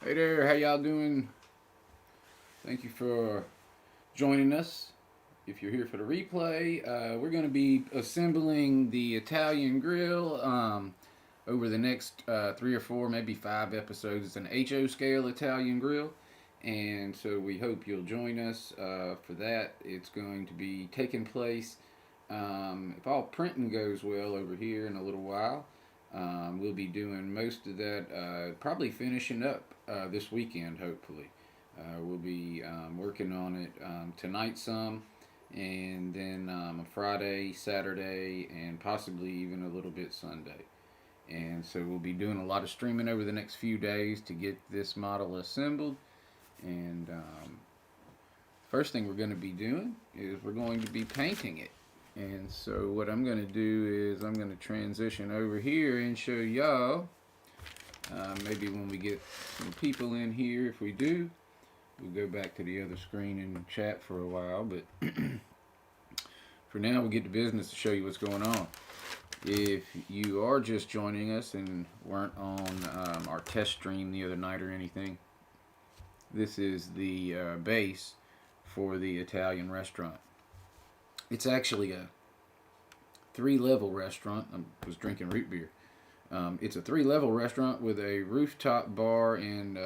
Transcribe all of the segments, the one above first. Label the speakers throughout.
Speaker 1: Hey there, how y'all doing? Thank you for joining us. If you're here for the replay, we're going to be assembling the Italian grill over the next 3 or 4, maybe 5 episodes. It's an HO scale Italian grill, and so we hope you'll join us for that. It's going to be taking place, if all printing goes well over here in a little while. We'll be doing most of that, probably finishing up this weekend, hopefully. We'll be working on it tonight some, and then Friday, Saturday, and possibly even a little bit Sunday. And so we'll be doing a lot of streaming over the next few days to get this model assembled. And first thing we're going to be doing is we're going to be painting it. And so what I'm going to do is I'm going to transition over here and show y'all. Maybe when we get some people in here, if we do, we'll go back to the other screen and chat for a while. But for now, we'll get to business to show you what's going on. If you are just joining us and weren't on our test stream the other night or anything, this is the base for the Italian restaurant. It's actually a 3-level restaurant. I was drinking root beer. It's a 3-level restaurant with a rooftop bar and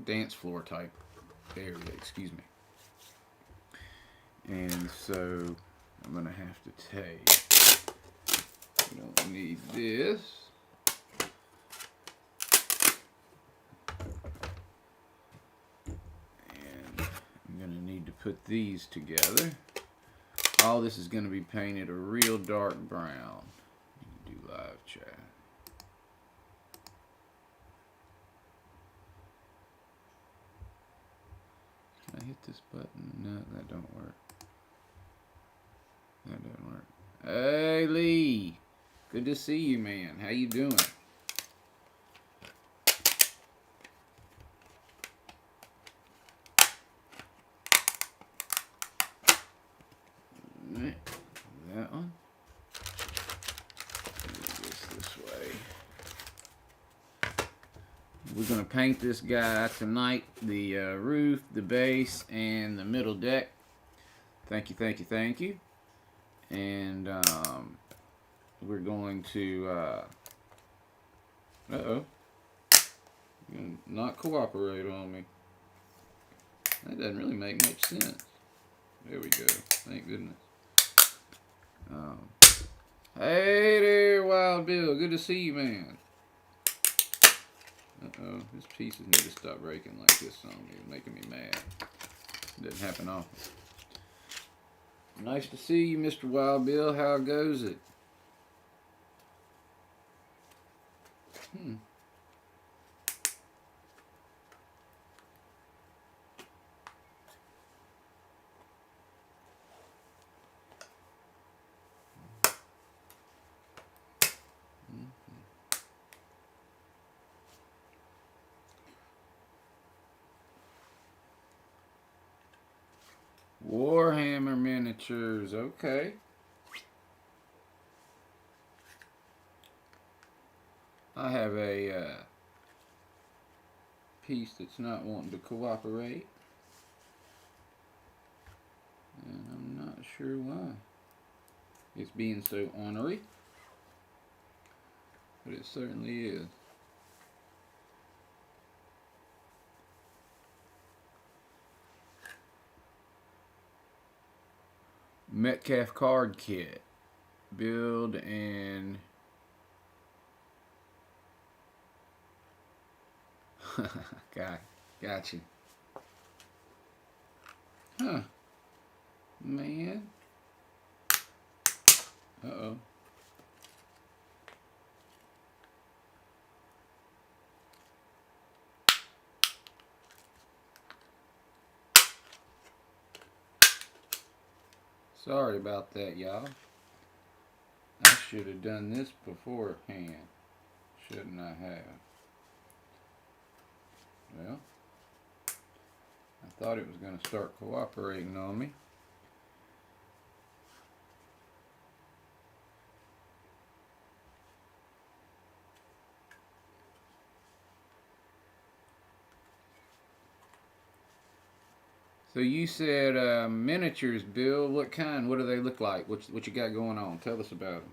Speaker 1: dance floor type area. Excuse me. And so I'm gonna have to take. We don't need this. And I'm gonna need to put these together. All this is going to be painted a real dark brown. You can do live chat. Can I hit this button? No, that don't work. That doesn't work. Hey Lee, good to see you, man. How you doing? That one. This way. We're gonna paint this guy tonight. The roof, the base, and the middle deck. Thank you, thank you, thank you. And we're going to. Uh-oh. You're gonna not cooperate on me. That doesn't really make much sense. There we go. Thank goodness. Hey there, Wild Bill. Good to see you, man. Uh-oh. These pieces need to stop breaking like this on me. It's making me mad. It doesn't happen often. Nice to see you, Mr. Wild Bill. How goes it? Warhammer miniatures. Okay. I have a piece that's not wanting to cooperate. And I'm not sure why. It's being so ornery. But it certainly is. Metcalf card kit. Build and got you. Huh. Man. Uh-oh. Sorry about that, y'all. I should have done this beforehand. Shouldn't I have? Well, I thought it was going to start cooperating on me. So you said miniatures, Bill. What kind? What do they look like? What you got going on? Tell us about them.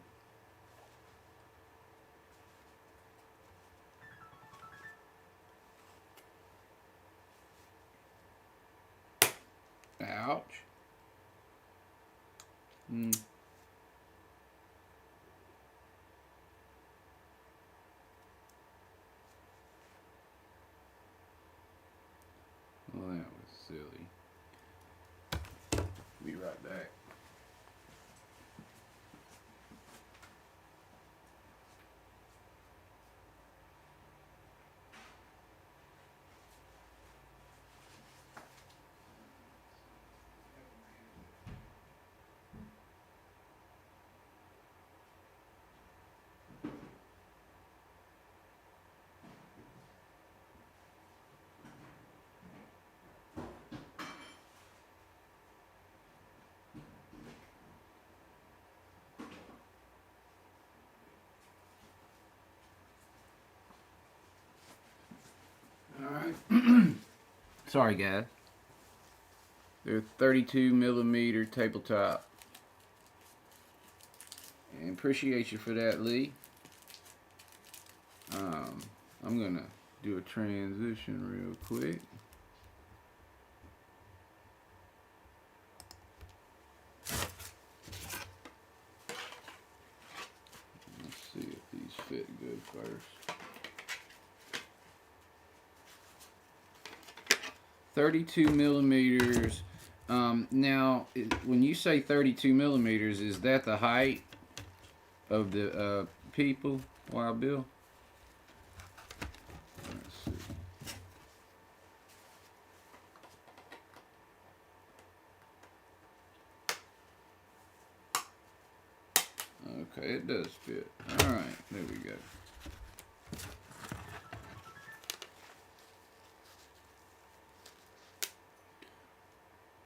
Speaker 1: Ouch. Mm. Well, that was silly. Be right back. All right. Sorry, guys. They're 32 millimeter tabletop. And appreciate you for that, Lee. I'm gonna do a transition real quick. Let's see if these fit good first. 32 millimeters. Now, when you say 32 millimeters, is that the height of the people, Wild Bill? Let's see. Okay, it does fit. All right, there we go.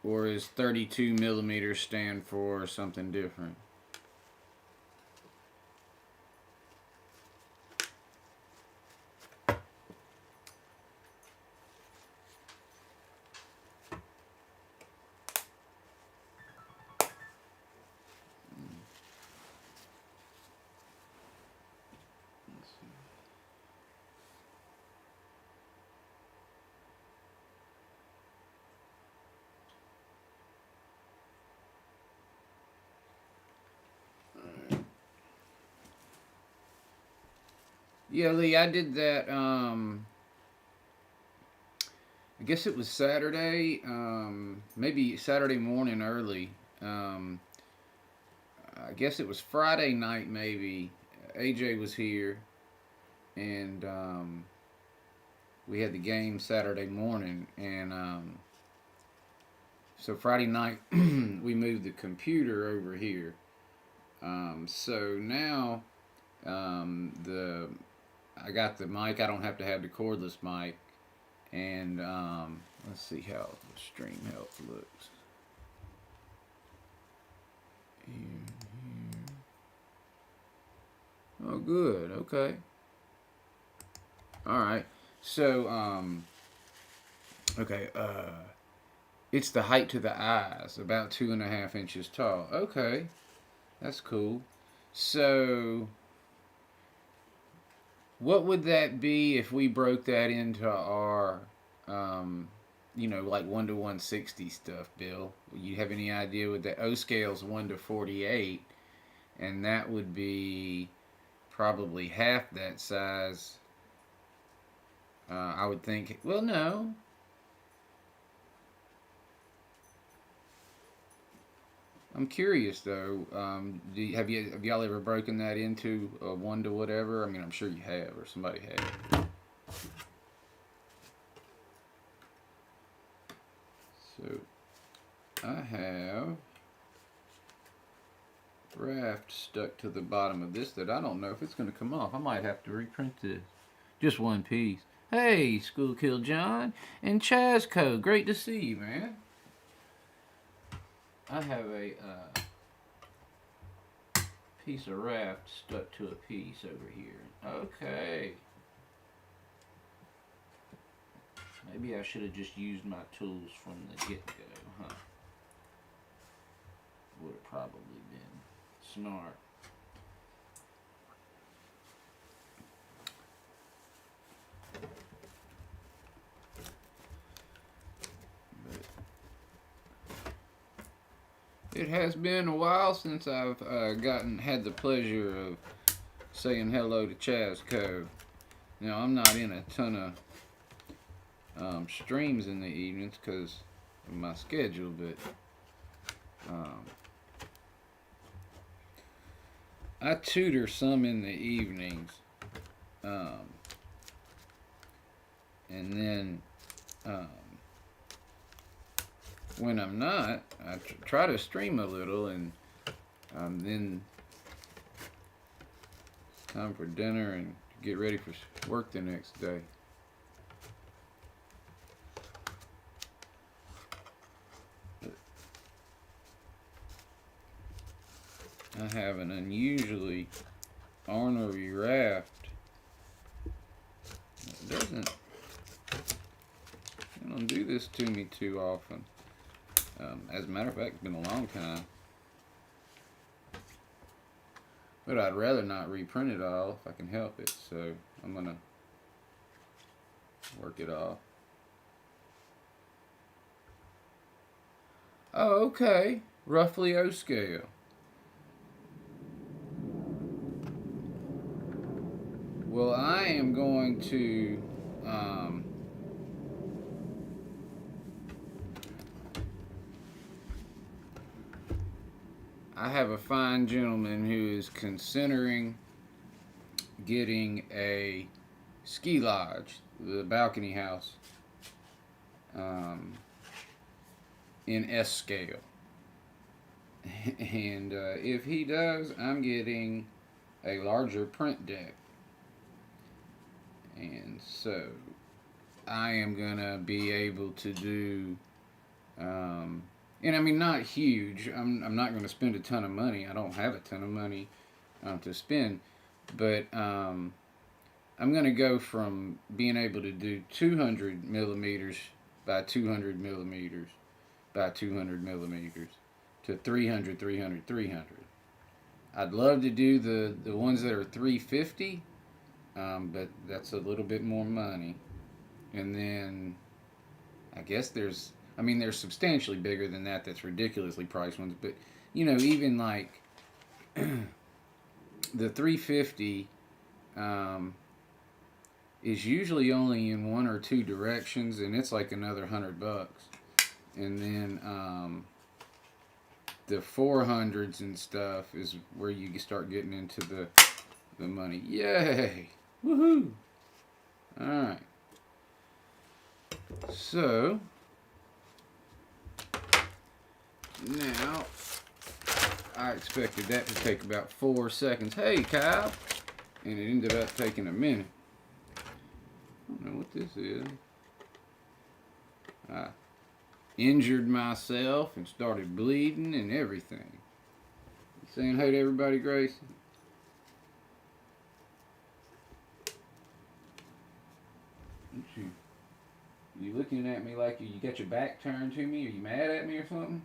Speaker 1: Or is 32 millimeters stand for something different? Yeah, Lee, I did that. I guess it was Saturday, maybe Saturday morning early. Um, I guess it was Friday night, maybe. AJ was here, and we had the game Saturday morning. And so Friday night, we moved the computer over here. So now the I got the mic. I don't have to have the cordless mic. And let's see how the stream health looks. Here, here. Oh, good. Okay. All right. So, okay. It's the height to the eyes, about 2.5 inches tall. Okay, that's cool. So, what would that be if we broke that into our, um, like 1 to 160 stuff, Bill? You have any idea what the O scale's 1 to 48, and that would be probably half that size. I would think. Well, no. I'm curious though. Have y'all ever broken that into a 1 to whatever? I mean, I'm sure you have, or somebody has. So I have raft stuck to the bottom of this that I don't know if it's going to come off. I might have to reprint this. Just one piece. Hey, School Kill John and Chazco. Great to see you, man. I have a piece of raft stuck to a piece over here. Okay. Maybe I should have just used my tools from the get-go, huh? Would have probably been smart. It has been a while since I've had the pleasure of saying hello to Chazco. Now, I'm not in a ton of streams in the evenings because of my schedule, but I tutor some in the evenings, and then when I'm not, I try to stream a little, and then it's time for dinner and get ready for work the next day. I have an unusually ornery raft. It don't do this to me too often. As a matter of fact, it's been a long time. But I'd rather not reprint it all if I can help it, so I'm gonna work it off. Oh, okay. Roughly O scale. Well, I am going to I have a fine gentleman who is considering getting a ski lodge, the balcony house, in S scale. And if he does, I'm getting a larger print deck. And so I am gonna be able to do, and I mean, not huge. I'm not gonna spend a ton of money. I don't have a ton of money to spend, but I'm gonna go from being able to do 200 millimeters by 200 millimeters by 200 millimeters to 300, 300, 300. I'd love to do the ones that are 350. But that's a little bit more money. And then I guess there's substantially bigger than that. That's ridiculously priced ones. But even like the 350 is usually only in one or two directions, and it's like another $100. And then the 400s and stuff is where you start getting into the money. Yay! Woohoo! Alright. So, now, I expected that to take about 4 seconds. Hey, Kyle! And it ended up taking a minute. I don't know what this is. I injured myself and started bleeding and everything. You saying hey to everybody, Gracie? You looking at me like you got your back turned to me? Are you mad at me or something?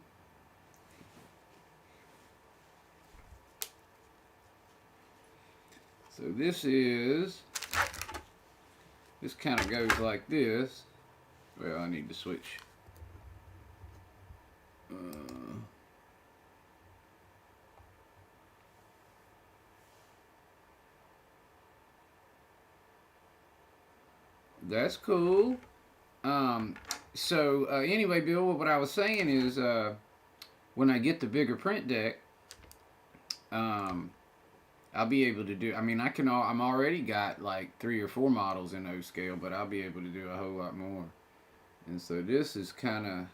Speaker 1: So this kind of goes like this. Well, I need to switch. That's cool. Anyway, Bill, what I was saying is, when I get the bigger print deck, I'll be able to do. I mean, I'm already got like 3 or 4 models in O scale, but I'll be able to do a whole lot more. And so this is kind of.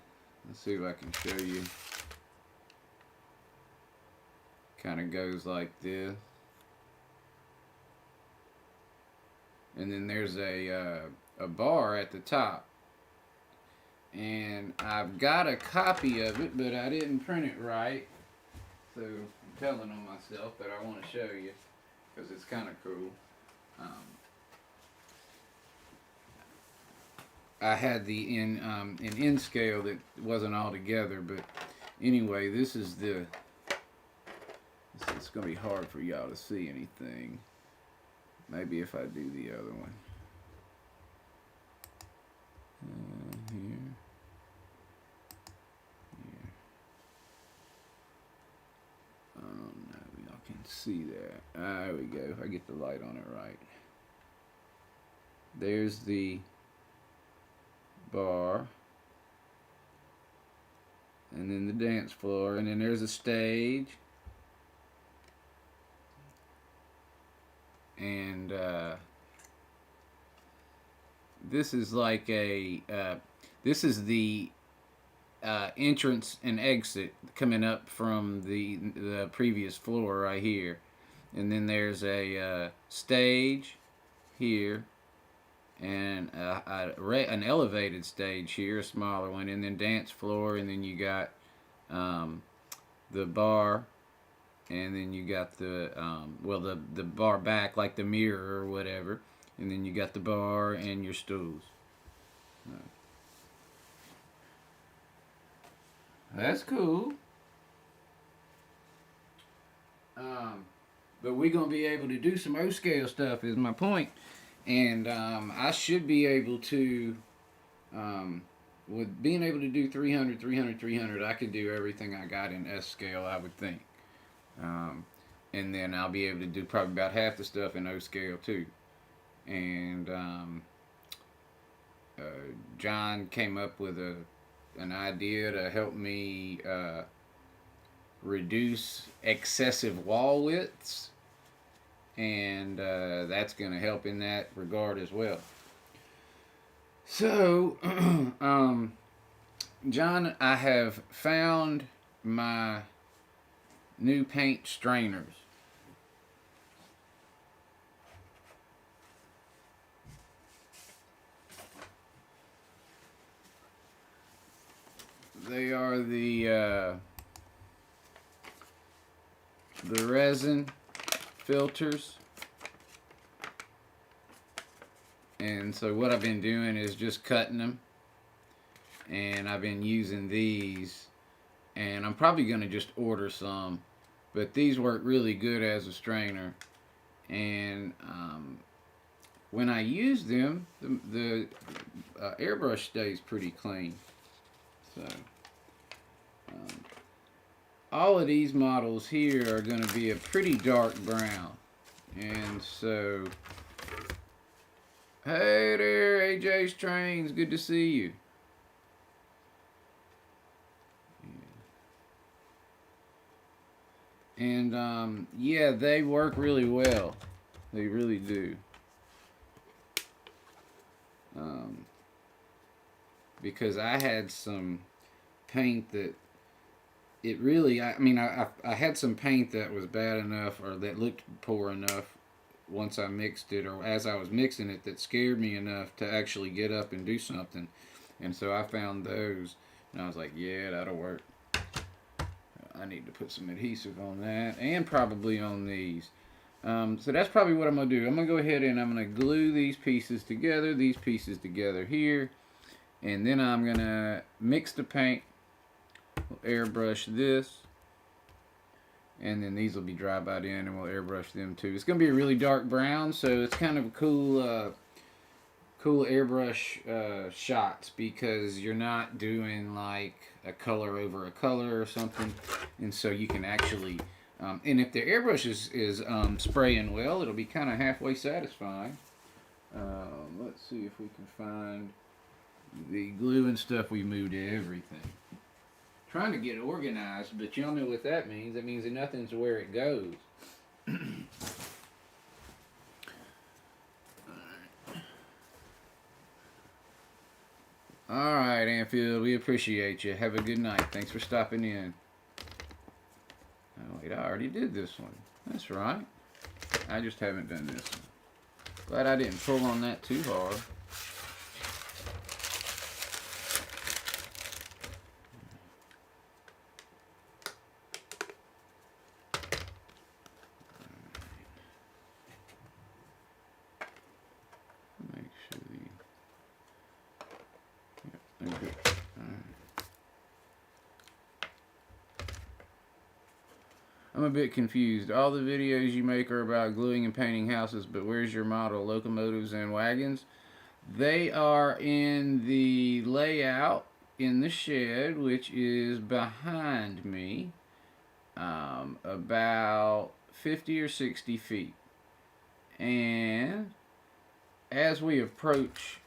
Speaker 1: Let's see if I can show you. Kind of goes like this. And then there's a bar at the top. And I've got a copy of it, but I didn't print it right. So I'm telling on myself, but I want to show you because it's kind of cool. I had the in scale that wasn't all together. But anyway, this is the. It's gonna be hard for y'all to see anything. Maybe if I do the other one. Here. Here. Oh no, y'all can see that. There we go. If I get the light on it right. There's the bar. And then the dance floor. And then there's a stage. And this is like a this is the entrance and exit coming up from the previous floor right here, and then there's a stage here, and an elevated stage here, a smaller one, and then dance floor, and then you got the bar. And then you got the the bar back, like the mirror or whatever. And then you got the bar and your stools. That's cool. But we're going to be able to do some O-scale stuff is my point. And I should be able to, with being able to do 300, 300, 300, I can do everything I got in S-scale, I would think. And then I'll be able to do probably about half the stuff in O scale too. And John came up with an idea to help me reduce excessive wall widths, and that's going to help in that regard as well. So, John, I have found my new paint strainers. They are the resin filters. And so what I've been doing is just cutting them, and I've been using these, and I'm probably going to just order some, but these work really good as a strainer. And when I use them, the airbrush stays pretty clean. So all of these models here are going to be a pretty dark brown. And so, hey there, AJ's Trains, good to see you. And yeah, they work really well. They really do. Because I had some paint that it really, I mean, I had some paint that was bad enough, or that looked poor enough once I mixed it, or as I was mixing it, that scared me enough to actually get up and do something. And so I found those, and I was like, yeah, that'll work. I need to put some adhesive on that, and probably on these. So that's probably what I'm going to do. I'm going to go ahead and I'm going to glue these pieces together here, and then I'm going to mix the paint. We'll airbrush this, and then these will be dry by then, and we'll airbrush them too. It's going to be a really dark brown, so it's kind of a cool airbrush shots, because you're not doing like a color over a color or something, and so you can actually and if the airbrush is spraying well, it'll be kind of halfway satisfying. Let's see if we can find the glue and stuff. We moved everything. Trying to get organized, but y'all know what that means. That means that nothing's where it goes. All right, Anfield, we appreciate you. Have a good night. Thanks for stopping in. Oh, wait, I already did this one. That's right. I just haven't done this one. Glad I didn't pull on that too hard. Make sure Okay. I'm a bit confused. All the videos you make are about gluing and painting houses, but where's your model? Locomotives and wagons? They are in the layout in the shed, which is behind me, about 50 or 60 feet. And as we approach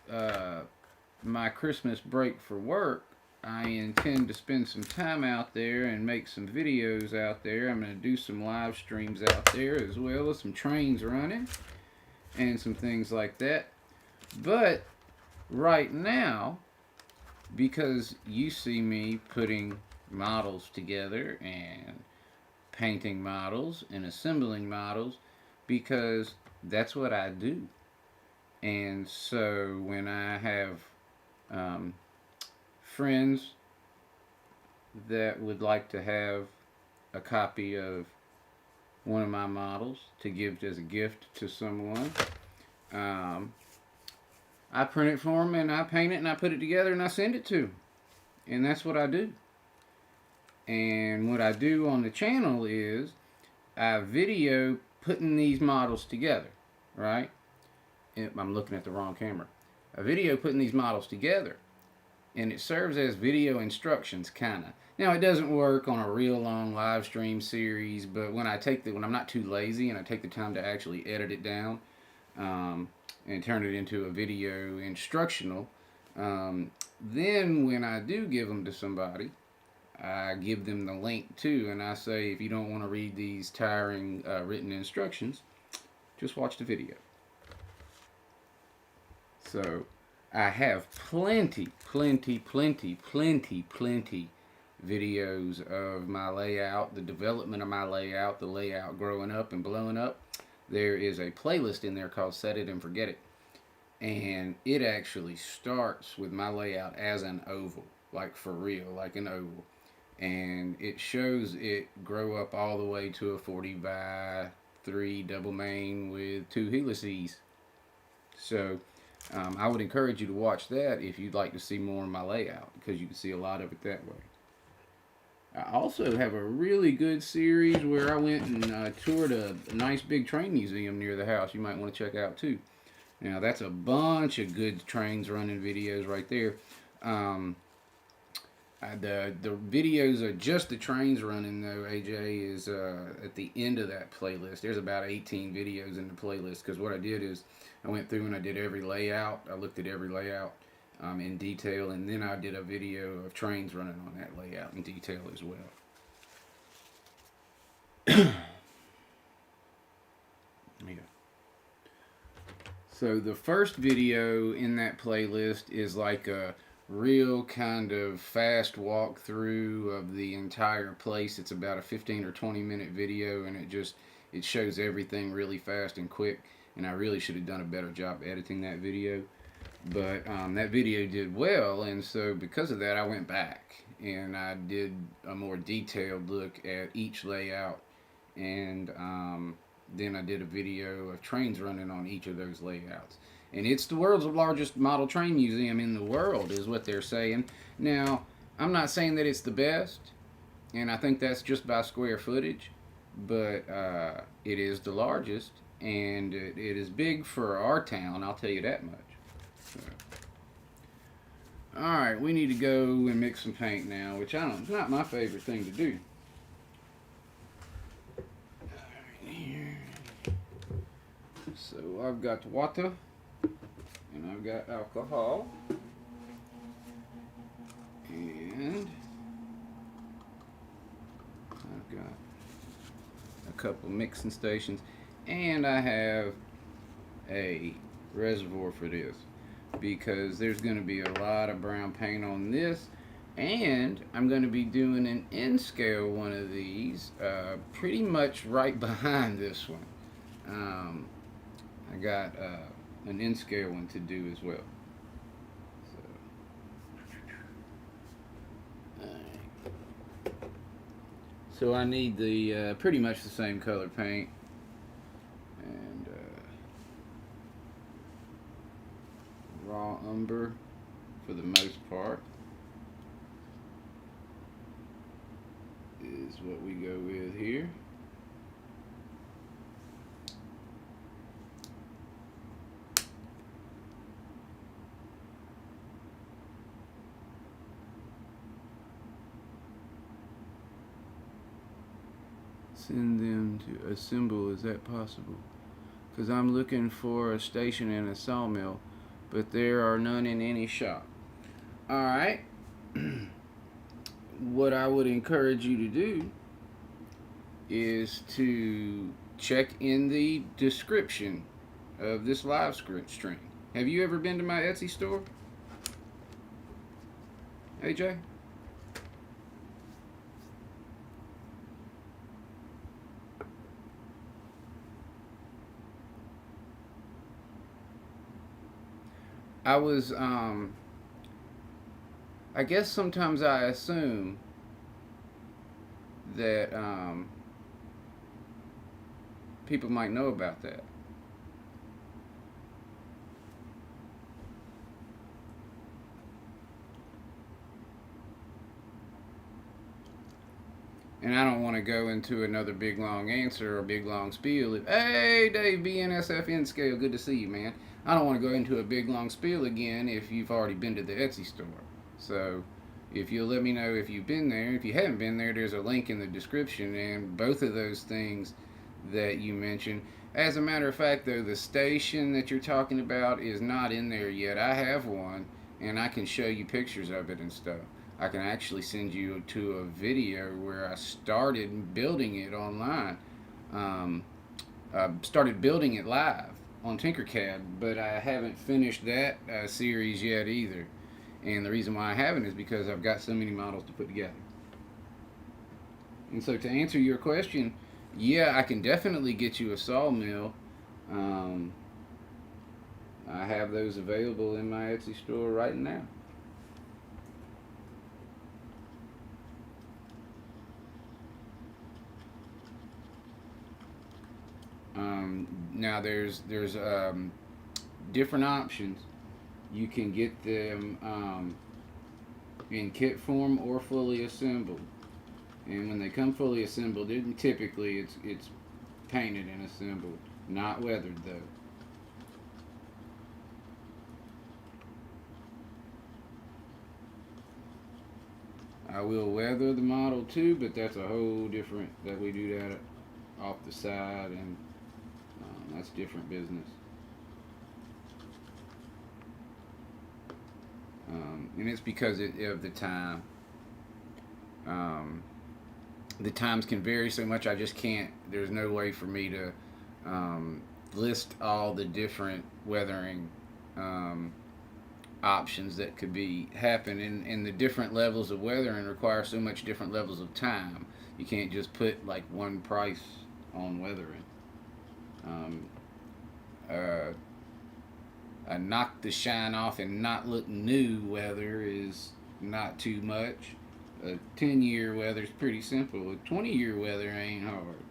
Speaker 1: my Christmas break for work, I intend to spend some time out there and make some videos out there. I'm going to do some live streams out there as well as some trains running and some things like that. But right now, because you see me putting models together and painting models and assembling models, because that's what I do. And so when I have friends that would like to have a copy of one of my models to give as a gift to someone, I print it for them and I paint it and I put it together and I send it to them. And that's what I do. And what I do on the channel is I video putting these models together, right? I'm looking at the wrong camera. A video putting these models together, and it serves as video instructions, kinda. Now it doesn't work on a real long live stream series, but when I'm not too lazy and I take the time to actually edit it down and turn it into a video instructional, then when I do give them to somebody, I give them the link too, and I say, if you don't want to read these tiring written instructions, just watch the video. So I have plenty videos of my layout, the development of my layout, the layout growing up and blowing up. There is a playlist in there called Set It and Forget It. And it actually starts with my layout as an oval, like for real, like an oval. And it shows it grow up all the way to a 40x3 double main with 2 helices. So I would encourage you to watch that if you'd like to see more of my layout, because you can see a lot of it that way. I also have a really good series where I went and toured a nice big train museum near the house you might want to check out too. Now that's a bunch of good trains running videos right there. The videos are just the trains running though, AJ, is at the end of that playlist. There's about 18 videos in the playlist, because what I did is I went through and I did every layout. I looked at every layout in detail, and then I did a video of trains running on that layout in detail as well. Yeah. So the first video in that playlist is like a real kind of fast walkthrough of the entire place. It's about a 15 or 20 minute video, and it shows everything really fast and quick. And I really should have done a better job editing that video, but that video did well, and so because of that I went back and I did a more detailed look at each layout, and then I did a video of trains running on each of those layouts. And it's the world's largest model train museum in the world, is what they're saying. Now, I'm not saying that it's the best, and I think that's just by square footage, but it is the largest, and it is big for our town, I'll tell you that much. So. Alright, we need to go and mix some paint now, which it's not my favorite thing to do. Alright, here. So I've got water, and I've got alcohol, and I've got a couple mixing stations, and I have a reservoir for this, because there's going to be a lot of brown paint on this, and I'm going to be doing an N-scale one of these pretty much right behind this one. I got an N-scale one to do as well. So I need the pretty much the same color paint, and raw umber for the most part, is what we go with here. Send them to assemble. Is that possible? Because I'm looking for a station and a sawmill, but there are none in any shop. Alright. What I would encourage you to do is to check in the description of this live stream. Have you ever been to my Etsy store? AJ? I was, I guess sometimes I assume that people might know about that. And I don't want to go into another big long answer or big long spiel. Hey, Dave, BNSF in scale, good to see you, man. I don't want to go into a big long spiel again if you've already been to the Etsy store. So if you'll let me know if you've been there. If you haven't been there, there's a link in the description, and both of those things that you mentioned. As a matter of fact, though, the station that you're talking about is not in there yet. I have one, and I can show you pictures of it and stuff. I can actually send you to a video where I started building it online. I started building it live on Tinkercad, but I haven't finished that series yet either. And the reason why I haven't is because I've got so many models to put together. And so to answer your question, yeah, I can definitely get you a sawmill. I have those available in my Etsy store right now. Now there's different options. You can get them in kit form or fully assembled. And when they come fully assembled, typically it's painted and assembled, not weathered though. I will weather the model too, but that's a whole different, that we do that off the side, and that's different business. And it's because of the time. The times can vary so much, I just can't, there's no way for me to list all the different weathering options that could be happen, and the different levels of weathering require so much different levels of time. You can't just put like one price on weathering. A knock the shine off and not look new weather is not too much. A 10-year weather is pretty simple. A 20-year weather ain't hard.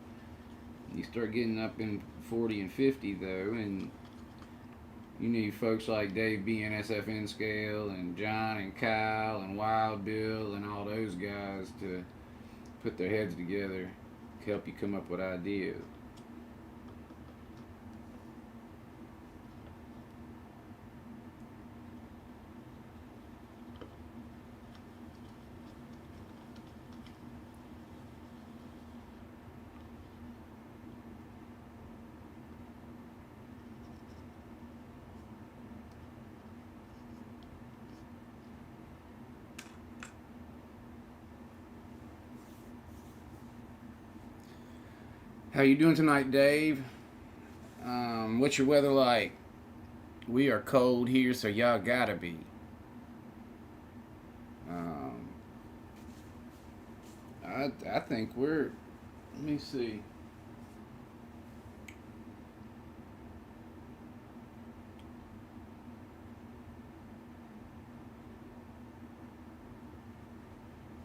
Speaker 1: You start getting up in 40 and 50 though, and you need folks like Dave BNSF in scale and John and Kyle and Wild Bill and all those guys to put their heads together to help you come up with ideas. How you doing tonight, Dave? What's your weather like? We are cold here, so y'all gotta be. I think we're. Let me see.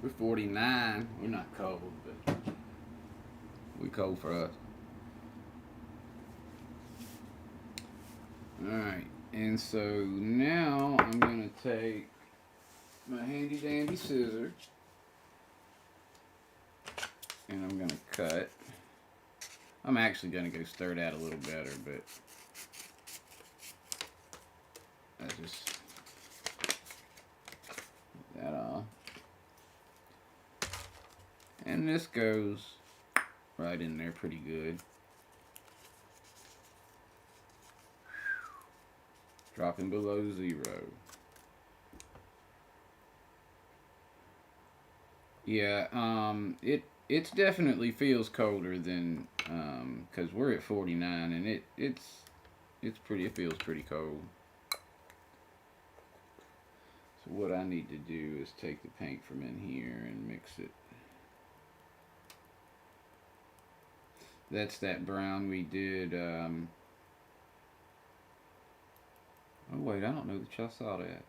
Speaker 1: We're 49. We're not cold, but we cold for us. Alright, and so now I'm going to take my handy dandy scissors. And I'm going to cut. I'm actually going to go stir that a little better, but I just put that off. And this goes right in there pretty good. Dropping below 0. Yeah, it definitely feels colder than because we're at 49 and it feels pretty cold. So what I need to do is take the paint from in here and mix it. That's that brown we did. Oh wait, I don't know that y'all saw that.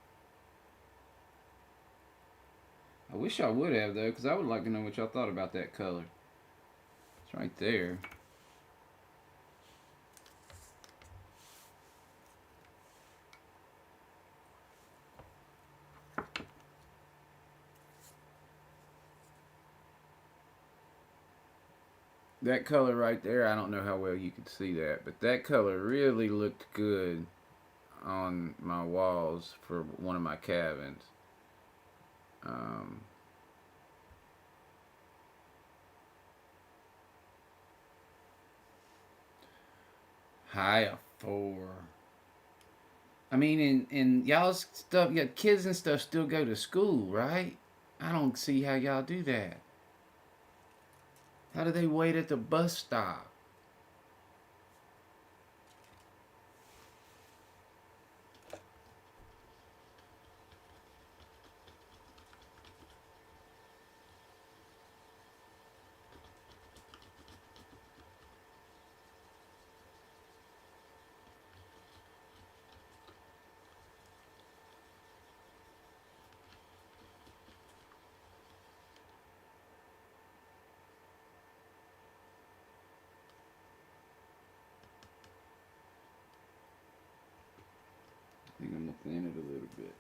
Speaker 1: I wish I would have though, because I would like to know what y'all thought about that color. It's right there. That color right there, I don't know how well you could see that, but that color really looked good on my walls for one of my cabins. High of 4. I mean, and y'all's stuff, your kids and stuff still go to school, right? I don't see how y'all do that. How do they wait at the bus stop? I think I'm gonna thin it a little bit.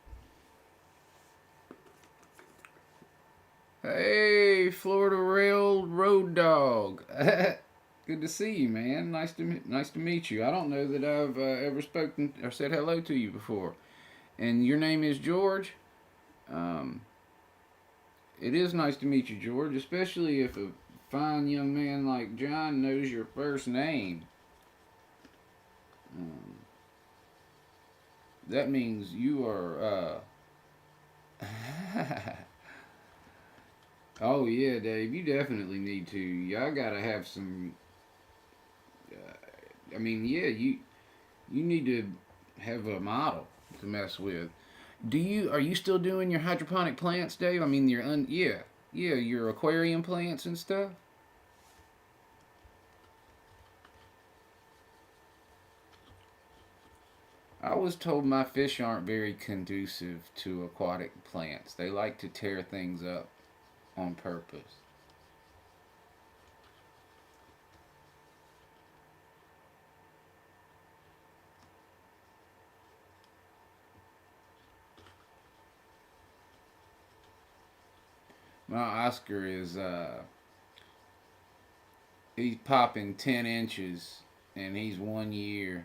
Speaker 1: Hey, Florida Rail Road Dog. Good to see you, man. Nice to meet you. I don't know that I've ever spoken or said hello to you before. And your name is George. It is nice to meet you, George, especially if a fine young man like John knows your first name. That means you are. Oh yeah, Dave. You definitely need to. Y'all gotta have some. I mean, yeah. You need to have a model to mess with. Are you still doing your hydroponic plants, Dave? I mean, yeah, your aquarium plants and stuff. I was told my fish aren't very conducive to aquatic plants. They like to tear things up on purpose. My Oscar is he's popping 10 inches and he's 1 year.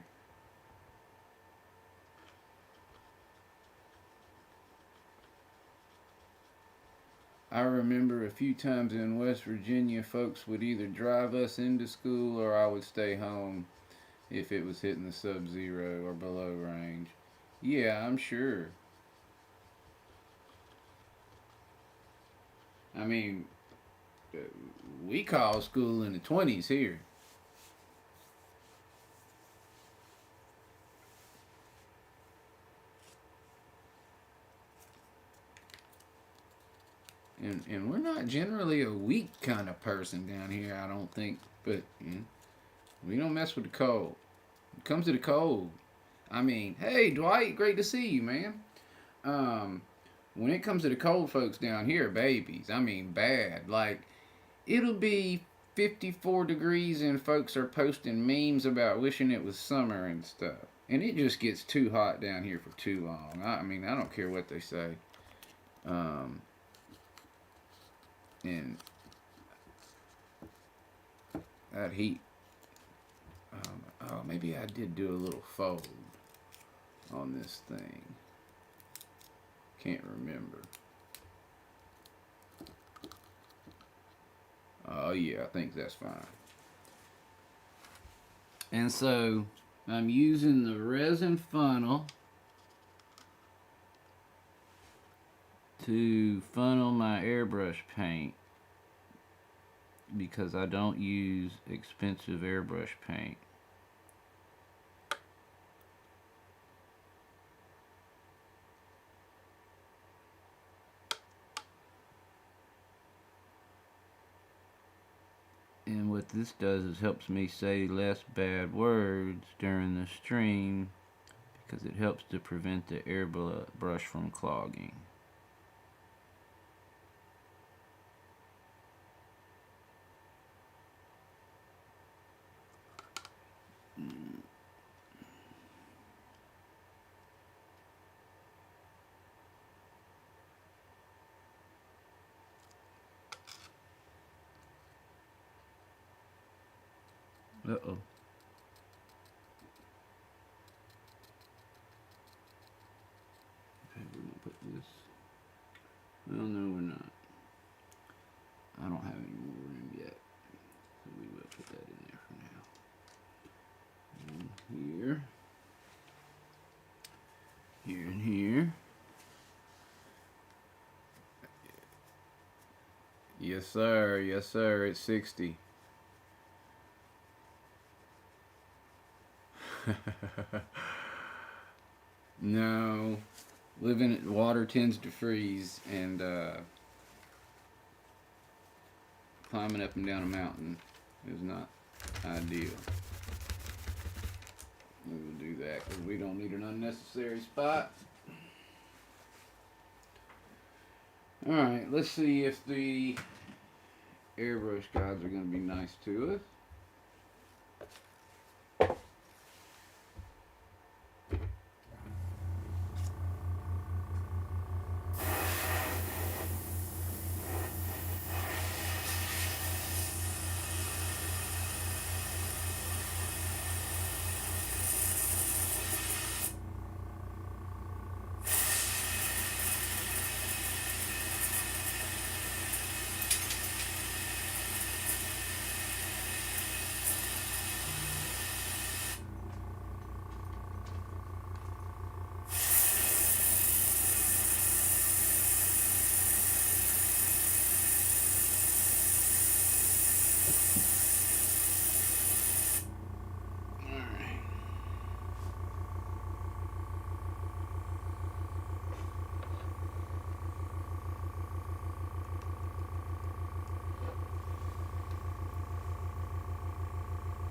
Speaker 1: I remember a few times in West Virginia, folks would either drive us into school or I would stay home if it was hitting the sub-zero or below range. Yeah, I'm sure. I mean, uh, we call school in the 20s here. And we're not generally a weak kind of person down here, I don't think. But we don't mess with the cold. When it comes to the cold, I mean, hey, Dwight, great to see you, man. Um, when it comes to the cold folks down here, babies, I mean, bad. Like, it'll be 54 degrees and folks are posting memes about wishing it was summer and stuff. And it just gets too hot down here for too long. I mean, I don't care what they say. And that heat, oh, maybe I did do a little fold on this thing. Can't remember. Oh yeah, I think that's fine. And so I'm using the resin funnel to funnel my airbrush paint because I don't use expensive airbrush paint. And what this does is helps me say less bad words during the stream because it helps to prevent the airbrush from clogging. Uh-oh. Okay, we're gonna put this. Well, no, we're not. I don't have any more room yet, so we will put that in there for now. And here, here, and here. Yes, sir. Yes, sir. It's 60. No, water tends to freeze, and climbing up and down a mountain is not ideal. We will do that because we don't need an unnecessary spot. Alright, let's see if the airbrush guides are going to be nice to us.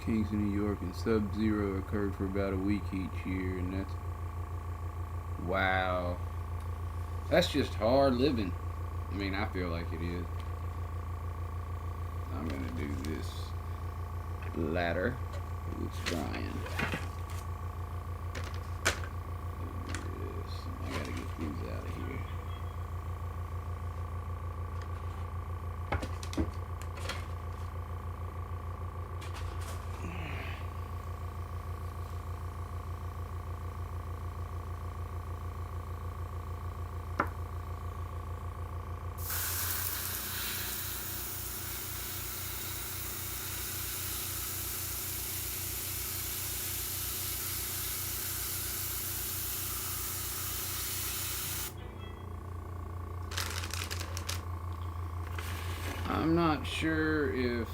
Speaker 1: Kingston, New York, and sub-zero occurred for about a week each year, and that's... Wow. That's just hard living. I mean, I feel like it is. I'm gonna do this ladder. It's drying. I gotta get these out of here. I'm not sure if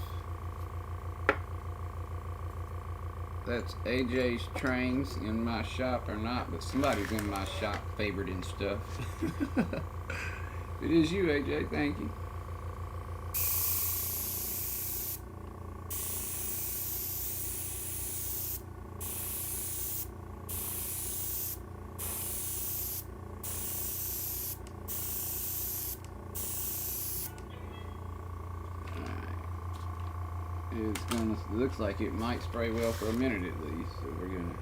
Speaker 1: that's AJ's trains in my shop or not, but somebody's in my shop favoriting stuff. It is you, AJ. Thank you. Looks like it might spray well for a minute at least, so we're gonna...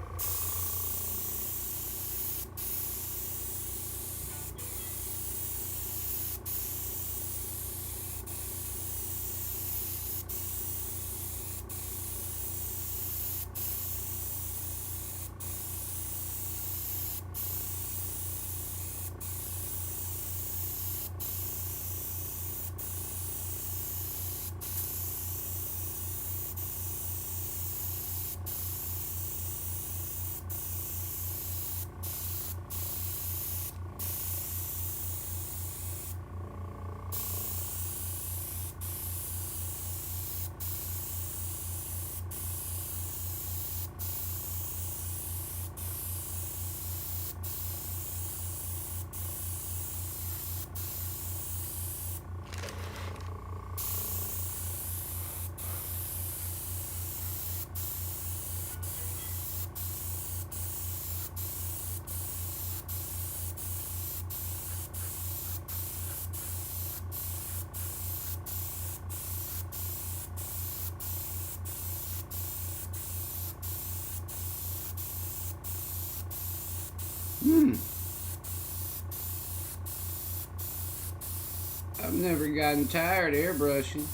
Speaker 1: I've never gotten tired airbrushing.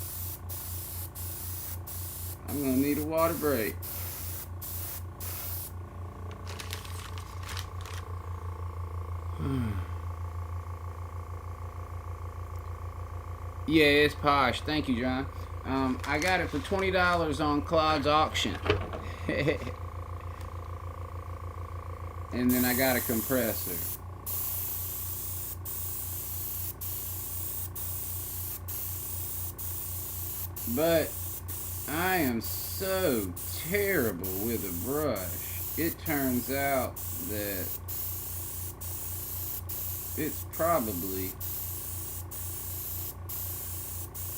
Speaker 1: I'm gonna need a water break. Yeah, it's posh. Thank you, John. I got it for $20 on Claude's auction. And then I got a compressor. But I am so terrible with a brush. It turns out that it's probably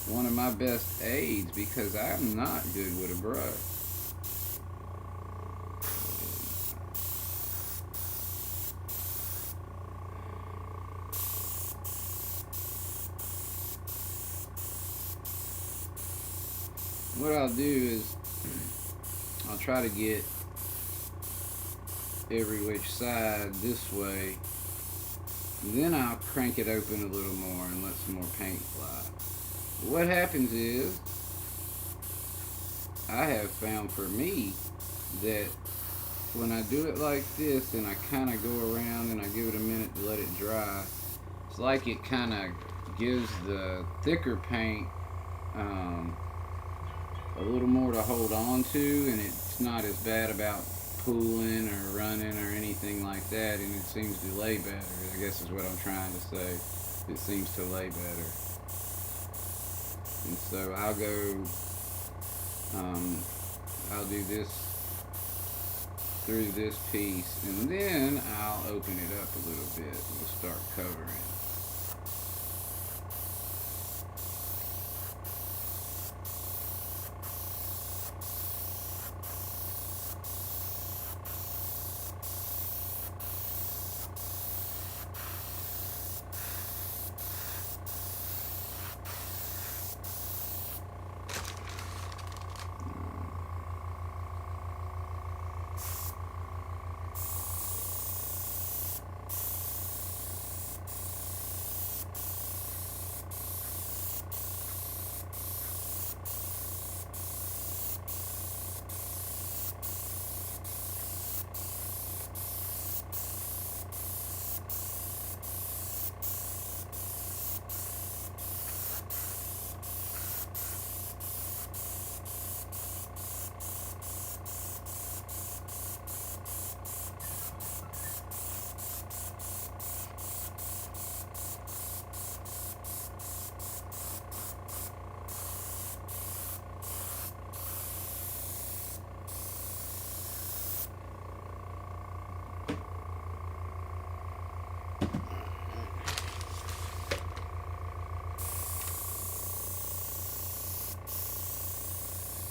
Speaker 1: one of my best aids because I'm not good with a brush. What I'll do is I'll try to get every which side this way. Then I'll crank it open a little more and let some more paint fly. What happens is, I have found for me that when I do it like this and I kind of go around and I give it a minute to let it dry, it's like it kind of gives the thicker paint a little more to hold on to, and it's not as bad about pooling or running or anything like that, and it seems to lay better, I guess is what I'm trying to say. It seems to lay better. And so I'll go, I'll do this through this piece, and then I'll open it up a little bit. We'll start covering.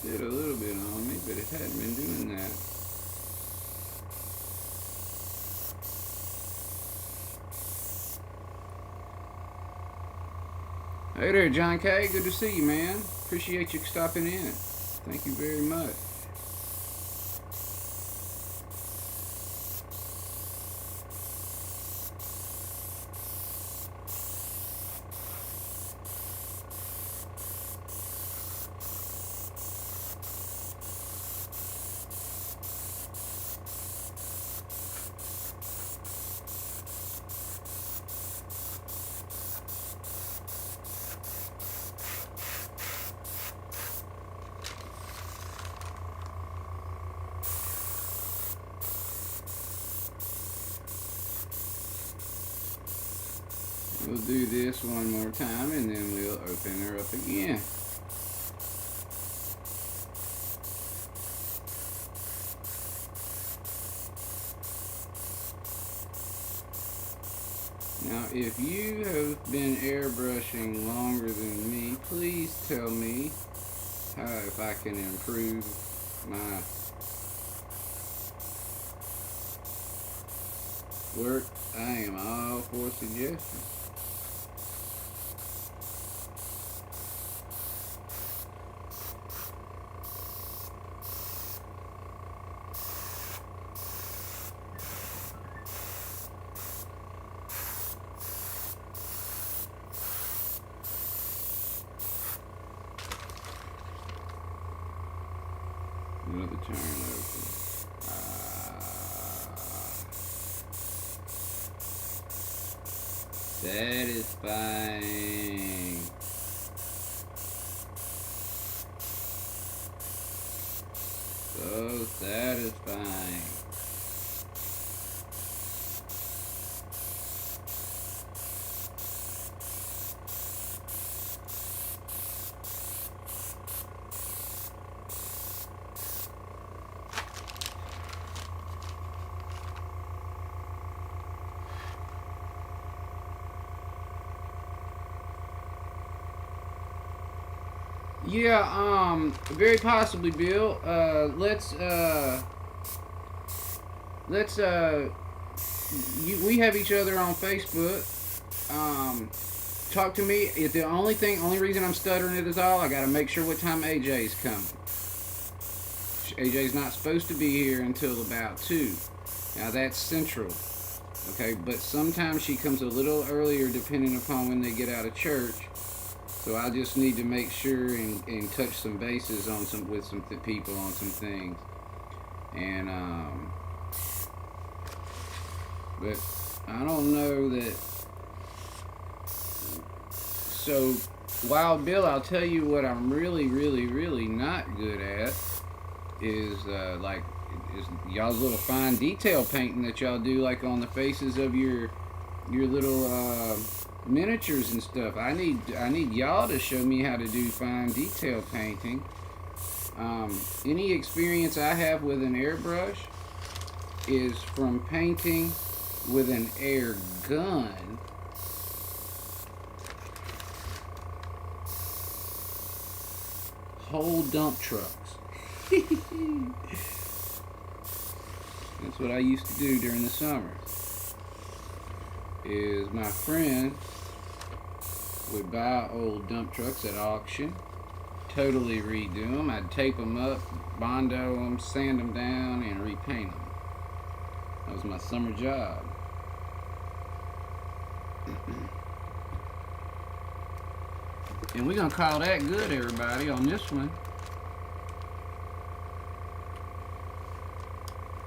Speaker 1: Did a little bit on me, but it hadn't been doing that. Hey there, John K. Good to see you, man. Appreciate you stopping in. Thank you very much. We'll do this one more time and then we'll open her up again. Now, if you have been airbrushing longer than me, please tell me how, if I can improve my work. I am all for suggestions. another turn over. Satisfying. So satisfying. Yeah, very possibly, Bill. We have each other on Facebook. Talk to me. If the only reason I'm stuttering it is all, I gotta make sure what time AJ's coming. AJ's not supposed to be here until about 2. Now that's central. Okay, but sometimes she comes a little earlier depending upon when they get out of church. So I just need to make sure and touch some bases on with some people on some things. And but I don't know that. So Wild Bill, I'll tell you what I'm really, really, really not good at is y'all's little fine detail painting that y'all do, like on the faces of your little miniatures and stuff. I need y'all to show me how to do fine detail painting. Any experience I have with an airbrush is from painting with an air gun. Whole dump trucks. That's what I used to do during the summer. Is my friend would buy old dump trucks at auction, totally redo them. I'd tape them up, bondo them, sand them down, and repaint them. That was my summer job. And we're gonna call that good, everybody, on this one.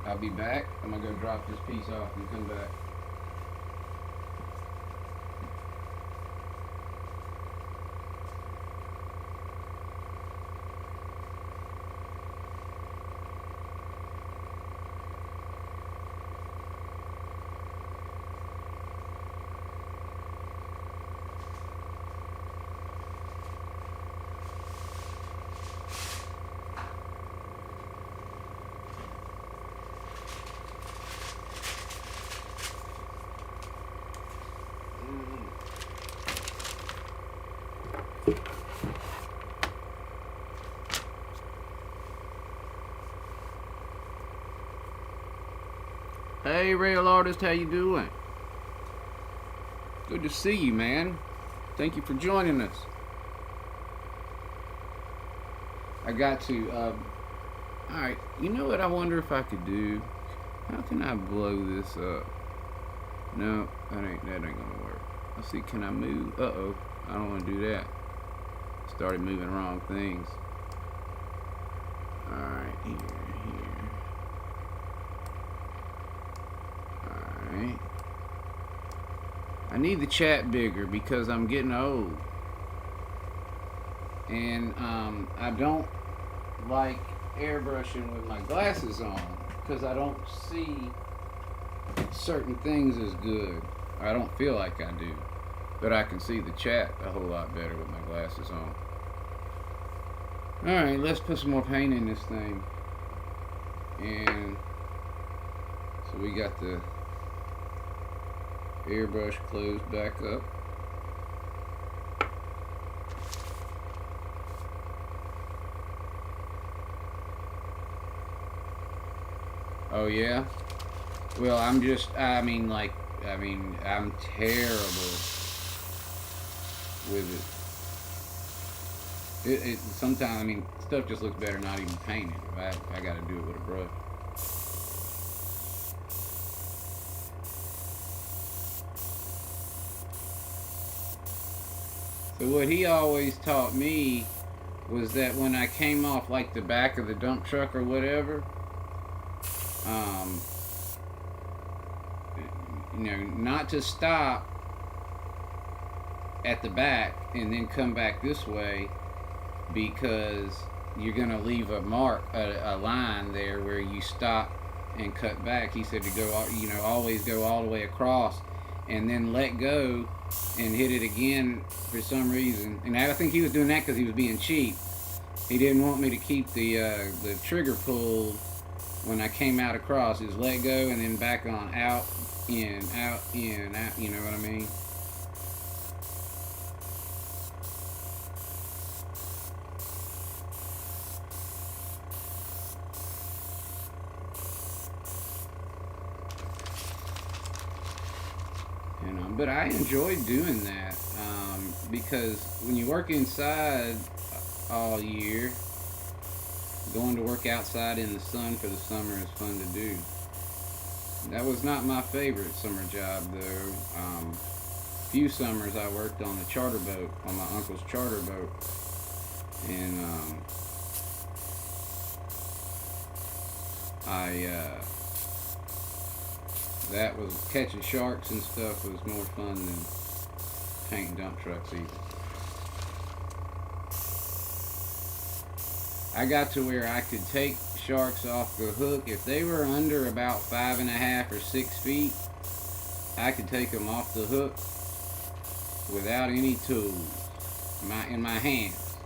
Speaker 1: I'll be back. I'm gonna go drop this piece off and come back. Hey, Rail Artist, how you doing? Good to see you, man. Thank you for joining us. I got to, alright, you know what I wonder if I could do? How can I blow this up? No, that ain't gonna work. Let's see, can I move? Uh-oh, I don't want to do that. Started moving wrong things. Alright, here. Alright. I need the chat bigger because I'm getting old. And I don't like airbrushing with my glasses on because I don't see certain things as good. I don't feel like I do. But I can see the chat a whole lot better with my glasses on. Alright, let's put some more paint in this thing. And so we got the airbrush closed back up. Oh yeah? Well, I'm terrible with it. Sometimes, stuff just looks better not even painted. I gotta do it with a brush. So what he always taught me was that when I came off like the back of the dump truck or whatever, um, not to stop at the back and then come back this way, because you're going to leave a mark, a line there where you stop and cut back. He said to go, always go all the way across and then let go and hit it again for some reason. And I think he was doing that because he was being cheap. He didn't want me to keep the trigger pulled when I came out across. Is let go and then back on, out, in, out, in, out. You know what I mean? But I enjoyed doing that, because when you work inside all year, going to work outside in the sun for the summer is fun to do. That was not my favorite summer job, though. Few summers I worked on the charter boat, on my uncle's charter boat, and that was catching sharks and stuff was more fun than painting dump trucks either. I got to where I could take sharks off the hook. If they were under about 5.5 or 6 feet, I could take them off the hook without any tools. In my hands.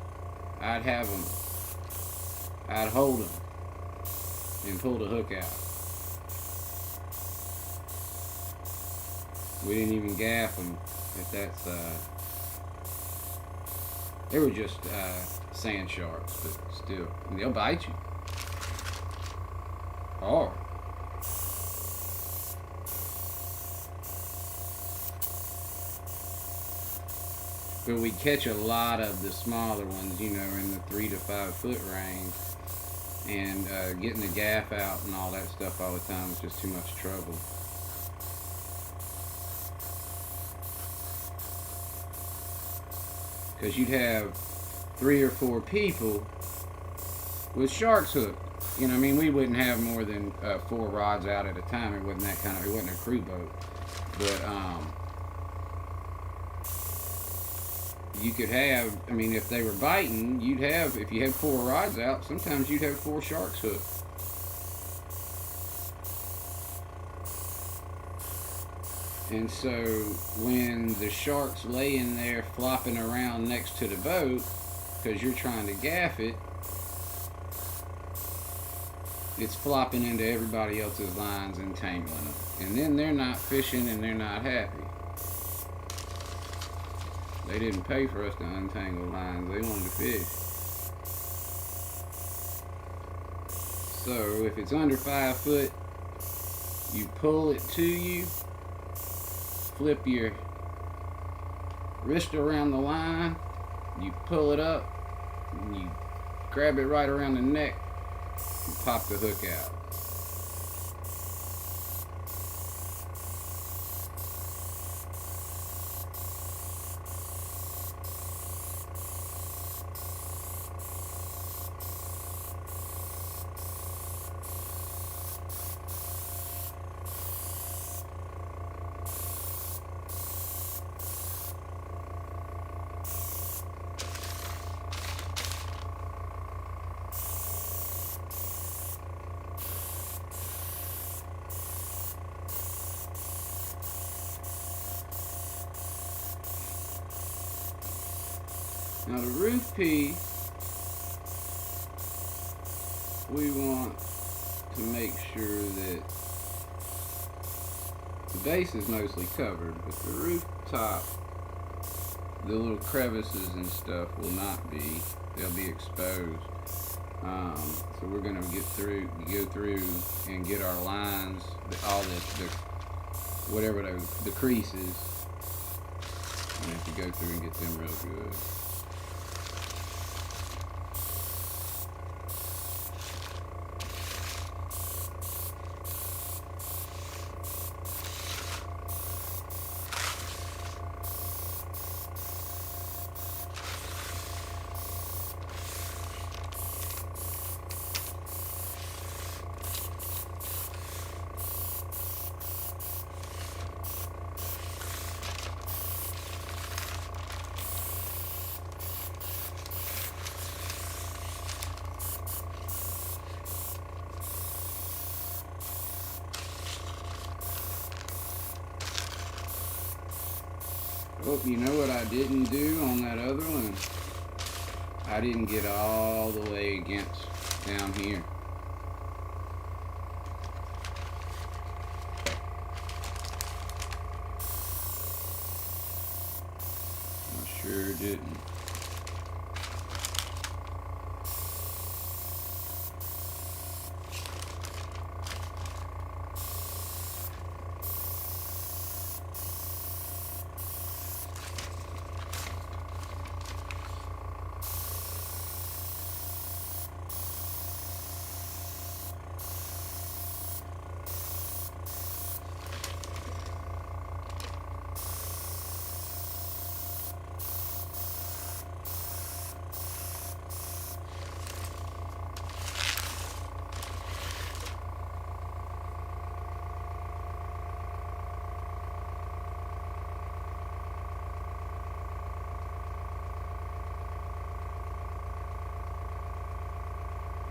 Speaker 1: I'd have them. I'd hold them and pull the hook out. We didn't even gaff them. If that's they were just sand sharks, but still, they'll bite you. Hard. But we catch a lot of the smaller ones, in the 3 to 5 foot range, and getting the gaff out and all that stuff all the time was just too much trouble. Because you'd have 3 or 4 people with sharks hooked. We wouldn't have more than 4 rods out at a time. It wasn't it wasn't a crew boat. But you could have, if they were biting, if you had 4 rods out, sometimes you'd have 4 sharks hooked. And so when the shark's laying there flopping around next to the boat because you're trying to gaff it, it's flopping into everybody else's lines and tangling them. And then they're not fishing and they're not happy. They didn't pay for us to untangle lines. They wanted to fish. So if it's under 5 foot, you pull it to you, flip your wrist around the line, you pull it up, and you grab it right around the neck and pop the hook out. Now the roof piece, we want to make sure that the base is mostly covered, but the rooftop, the little crevices and stuff will not be. They'll be exposed. So we're going to go through and get our lines, all the creases. We have to go through and get them real good. Oh, you know what I didn't do on that other one? I didn't get all the way against down here. I sure didn't.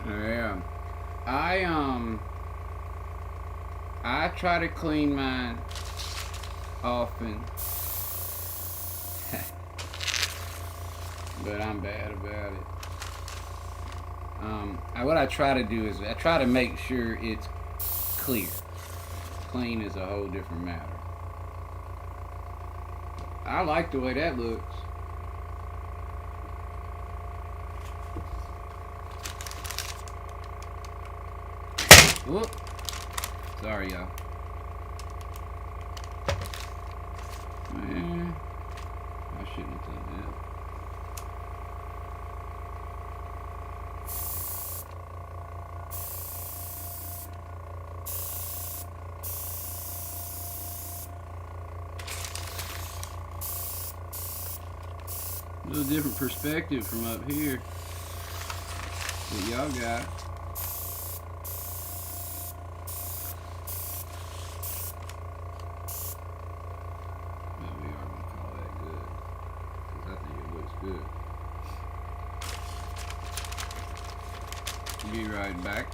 Speaker 1: Yeah. I try to clean mine often. But I'm bad about it. What I try to do is I try to make sure it's clear. Clean is a whole different matter. I like the way that looks. Whoop. Sorry, y'all. Man, I shouldn't have done that. A little different perspective from up here. What y'all got? Well, we are gonna call that good, because I think it looks good. Be right back.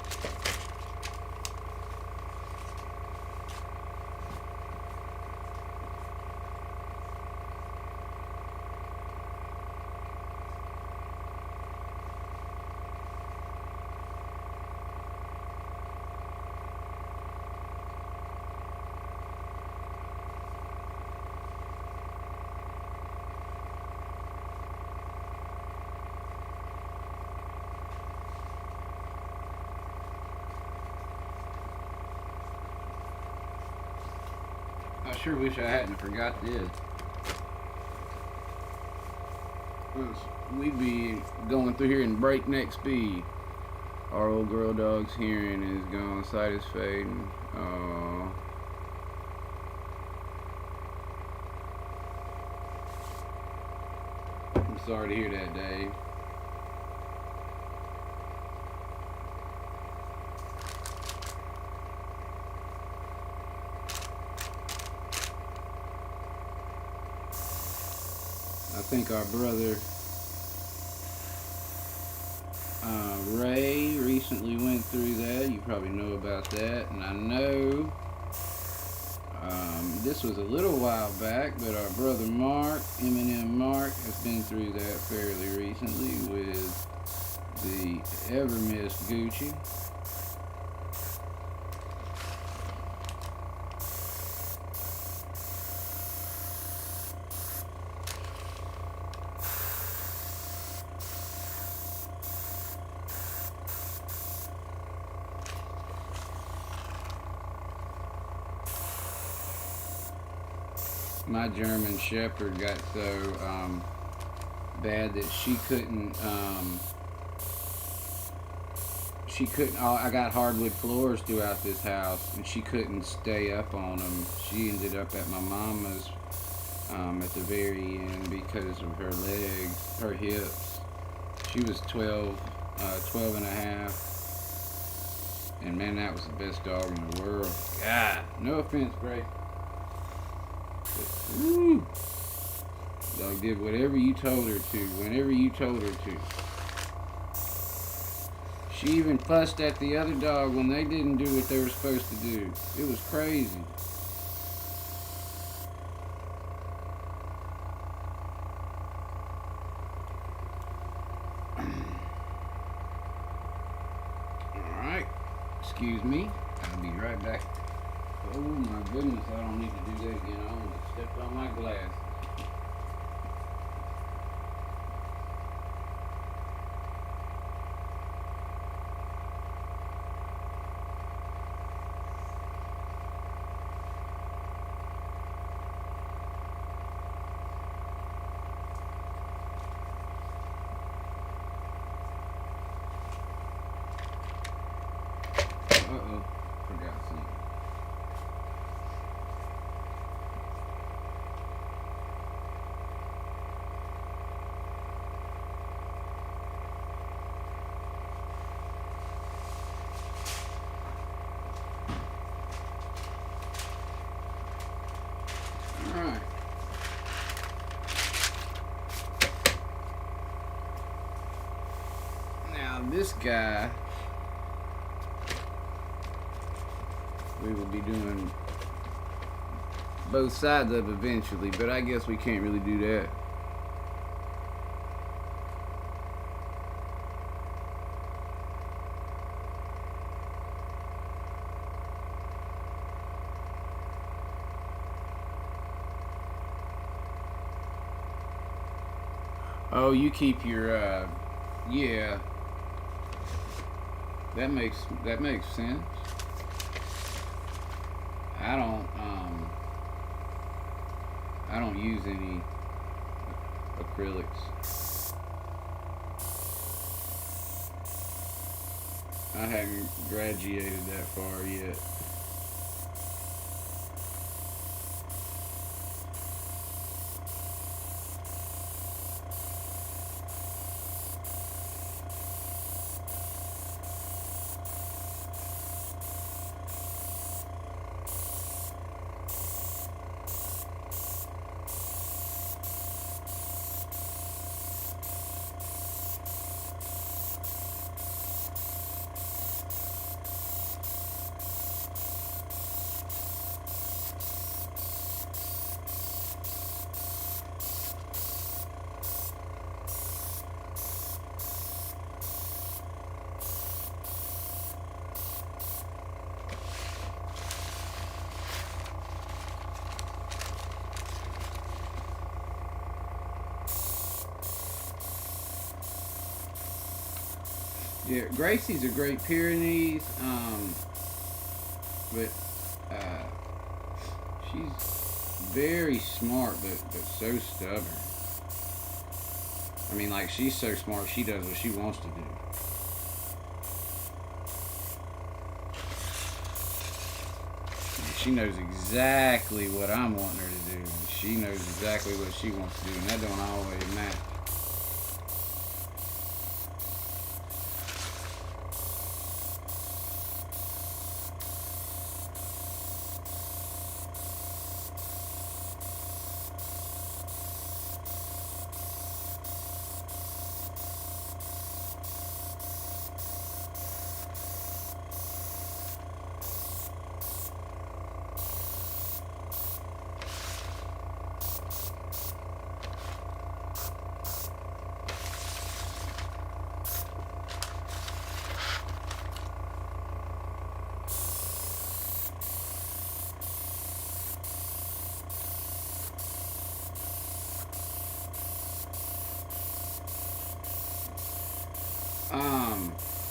Speaker 1: I sure wish I hadn't forgot this. We'd be going through here in breakneck speed. Our old girl dog's hearing is gone, sight is fading. Oh. I'm sorry to hear that, Dave. I think our brother Ray recently went through that. You probably know about that. And I know this was a little while back, but our brother Mark, M&M Mark, has been through that fairly recently with the ever missed Gucci. My German Shepherd got so bad that she couldn't. I got hardwood floors throughout this house, and she couldn't stay up on them. She ended up at my mama's at the very end because of her legs, her hips. She was 12 and a half, and man, that was the best dog in the world. God, no offense, Grace. Woo! Dog did whatever you told her to, whenever you told her to. She even fussed at the other dog when they didn't do what they were supposed to do. It was crazy. excuse me. I'll be right back. Oh my goodness, I don't need to do that again. I almost stepped on my glass. Uh-oh, forgot something. Alright. Now this guy, we will be doing both sides of eventually, but I guess we can't really do that. Oh, you keep your yeah. That makes sense. I don't use any acrylics. I haven't graduated that far yet. Yeah, Gracie's a Great Pyrenees, but she's very smart, but so stubborn. I mean, like, she's so smart, she does what she wants to do. She knows exactly what I'm wanting her to do, and she knows exactly what she wants to do, and that don't always match.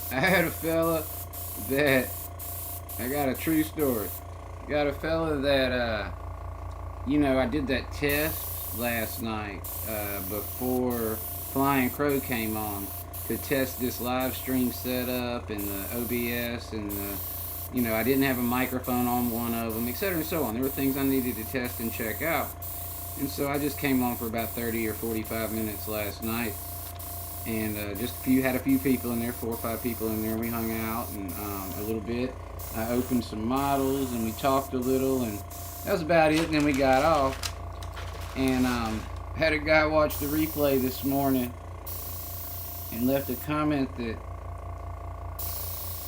Speaker 1: I had a fella that, I got a true story. Got a fella that, I did that test last night before Flying Crow came on to test this live stream setup and the OBS and I didn't have a microphone on one of them, etc. and so on. There were things I needed to test and check out. And so I just came on for about 30 or 45 minutes last night. And had a few people in there, 4 or 5 people in there. We hung out and a little bit. I opened some models and we talked a little, and that was about it. And then we got off. And had a guy watch the replay this morning and left a comment that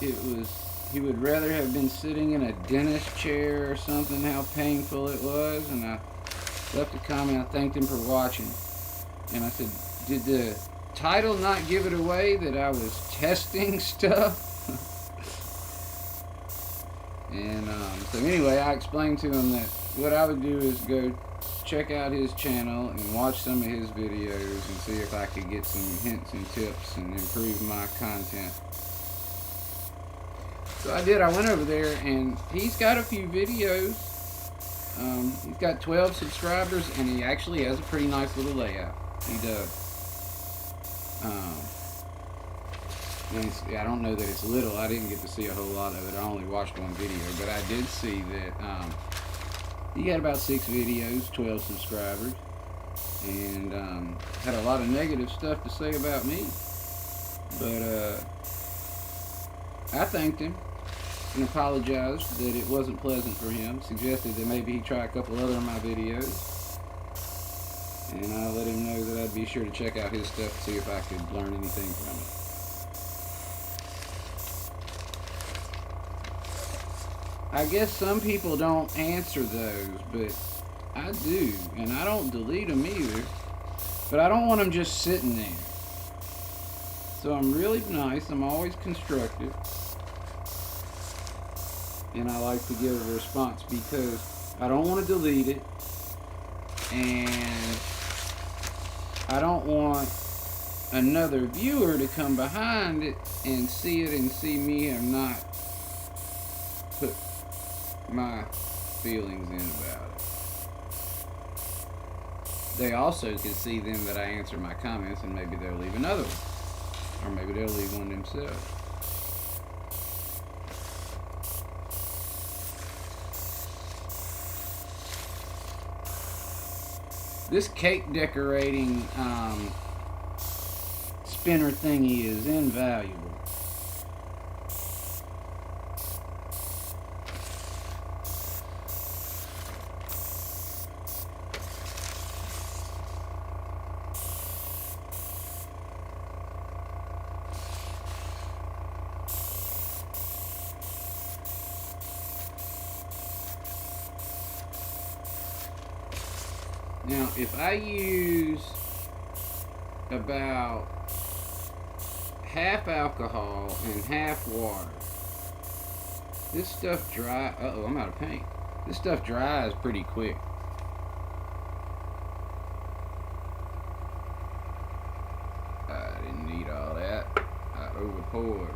Speaker 1: he would rather have been sitting in a dentist chair or something, how painful it was. And I left a comment. I thanked him for watching. And I said, did the title not give it away that I was testing stuff? And so anyway, I explained to him that what I would do is go check out his channel and watch some of his videos and see if I could get some hints and tips and improve my content. So I did. I went over there and he's got a few videos. He's got 12 subscribers and he actually has a pretty nice little layout. He does. I don't know that it's little. I didn't get to see a whole lot of it. I only watched one video, but I did see that he got about 6 videos, 12 subscribers, and had a lot of negative stuff to say about me. But I thanked him and apologized that it wasn't pleasant for him. Suggested that maybe he try a couple other of my videos, and I let him know that I'd be sure to check out his stuff to see if I could learn anything from it. I guess some people don't answer those, but I do, and I don't delete them either. But I don't want them just sitting there. So I'm really nice. I'm always constructive. And I like to give a response because I don't want to delete it. And I don't want another viewer to come behind it and see it and see me have not put my feelings in about it. They also can see then that I answer my comments and maybe they'll leave another one. Or maybe they'll leave one themselves. This cake decorating spinner thingy is invaluable. Now, if I use about half alcohol and half water, this stuff dries. Uh-oh, I'm out of paint. This stuff dries pretty quick. I didn't need all that. I overpoured.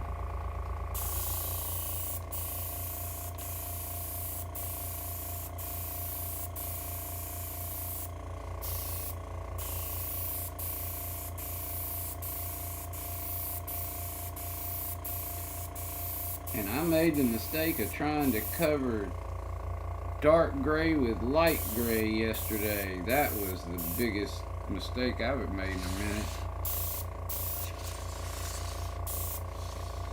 Speaker 1: And I made the mistake of trying to cover dark gray with light gray yesterday. That was the biggest mistake I've ever made in a minute.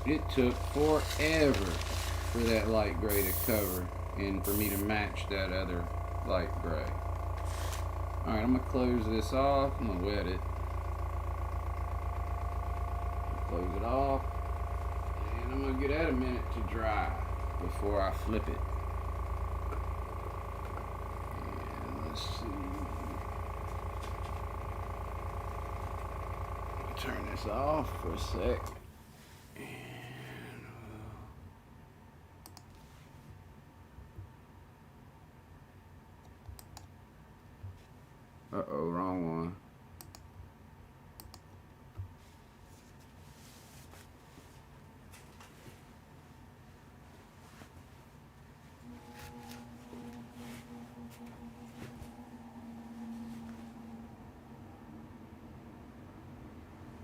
Speaker 1: It took forever for that light gray to cover and for me to match that other light gray. Alright, I'm going to close this off. I'm going to wet it. Close it off. And I'm going to give that a minute to dry before I flip it. And let's see. Turn this off for a sec. Uh-oh, wrong one.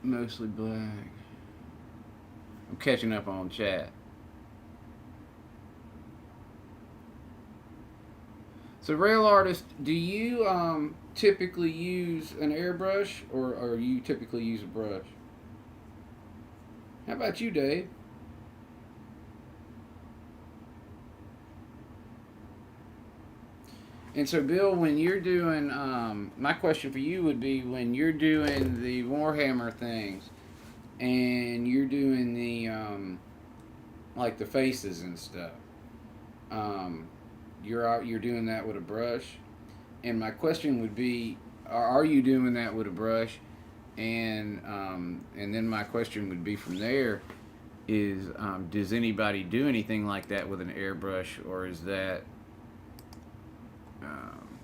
Speaker 1: Mostly black. I'm catching up on chat. So, Rail Artist, do you typically use an airbrush or you typically use a brush? How about you, Dave? And so, Bill, when you're doing, my question for you would be when you're doing the Warhammer things and you're doing the, like the faces and stuff, you're doing that with a brush. And my question would be, are you doing that with a brush? And then my question would be from there, is does anybody do anything like that with an airbrush, or is that um,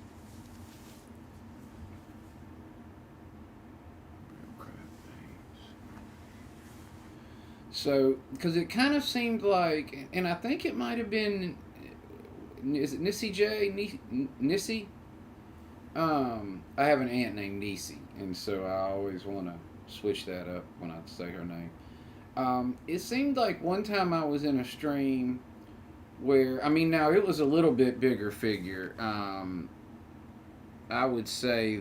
Speaker 1: so because it kind of seemed like, and I think it might have been, is it Nissy J? Nissy? I have an aunt named Nisi, and so I always want to switch that up when I say her name. It seemed like one time I was in a stream where, I mean, now it was a little bit bigger figure. I would say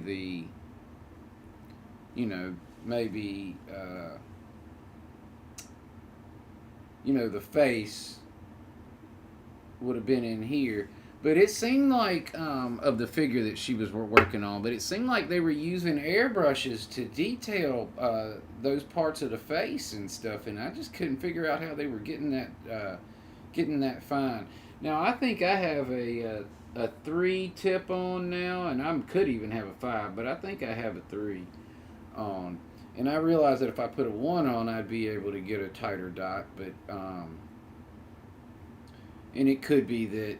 Speaker 1: maybe, the face would have been in here. But it seemed like, of the figure that she was working on, but it seemed like they were using airbrushes to detail those parts of the face and stuff, and I just couldn't figure out how they were getting that fine. Now I think I have a 3 tip on now, and I could even have a 5, but I think I have a 3 on. And I realized that if I put a 1 on, I'd be able to get a tighter dot, but and it could be that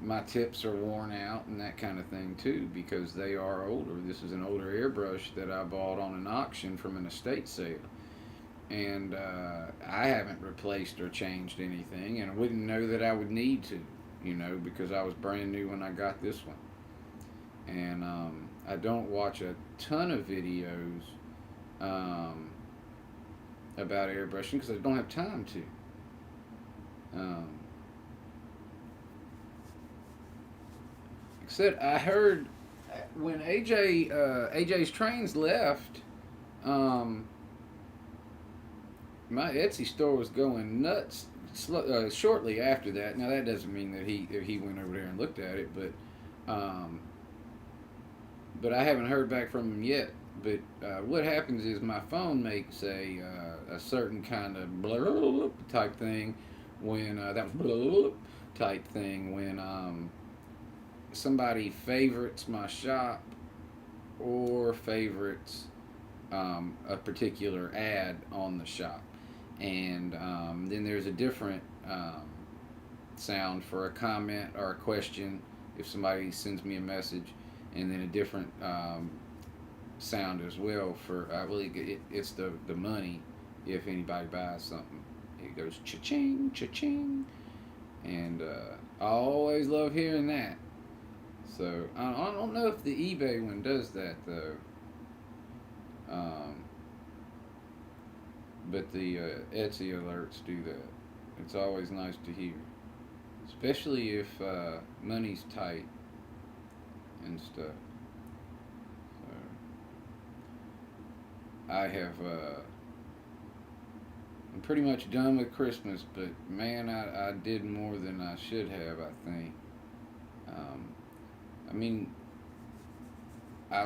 Speaker 1: my tips are worn out and that kind of thing too, because they are older. This is an older airbrush that I bought on an auction from an estate sale, and I haven't replaced or changed anything, and I wouldn't know that I would need to, because I was brand new when I got this one. And I don't watch a ton of videos about airbrushing because I don't have time to. Except I heard when AJ's trains left, my Etsy store was going nuts shortly after that. Now that doesn't mean that he went over there and looked at it, but I haven't heard back from him yet. But what happens is my phone makes a certain kind of blurb type thing when that was blurb type thing when somebody favorites my shop or favorites a particular ad on the shop, and then there's a different sound for a comment or a question if somebody sends me a message, and then a different sound as well for it's the money if anybody buys something. It goes cha-ching, cha-ching, and I always love hearing that. So I don't know if the eBay one does that though, but the Etsy alerts do that. It's always nice to hear, especially if money's tight and stuff. So I have I'm pretty much done with Christmas, but man, I did more than I should have, I think. I mean, I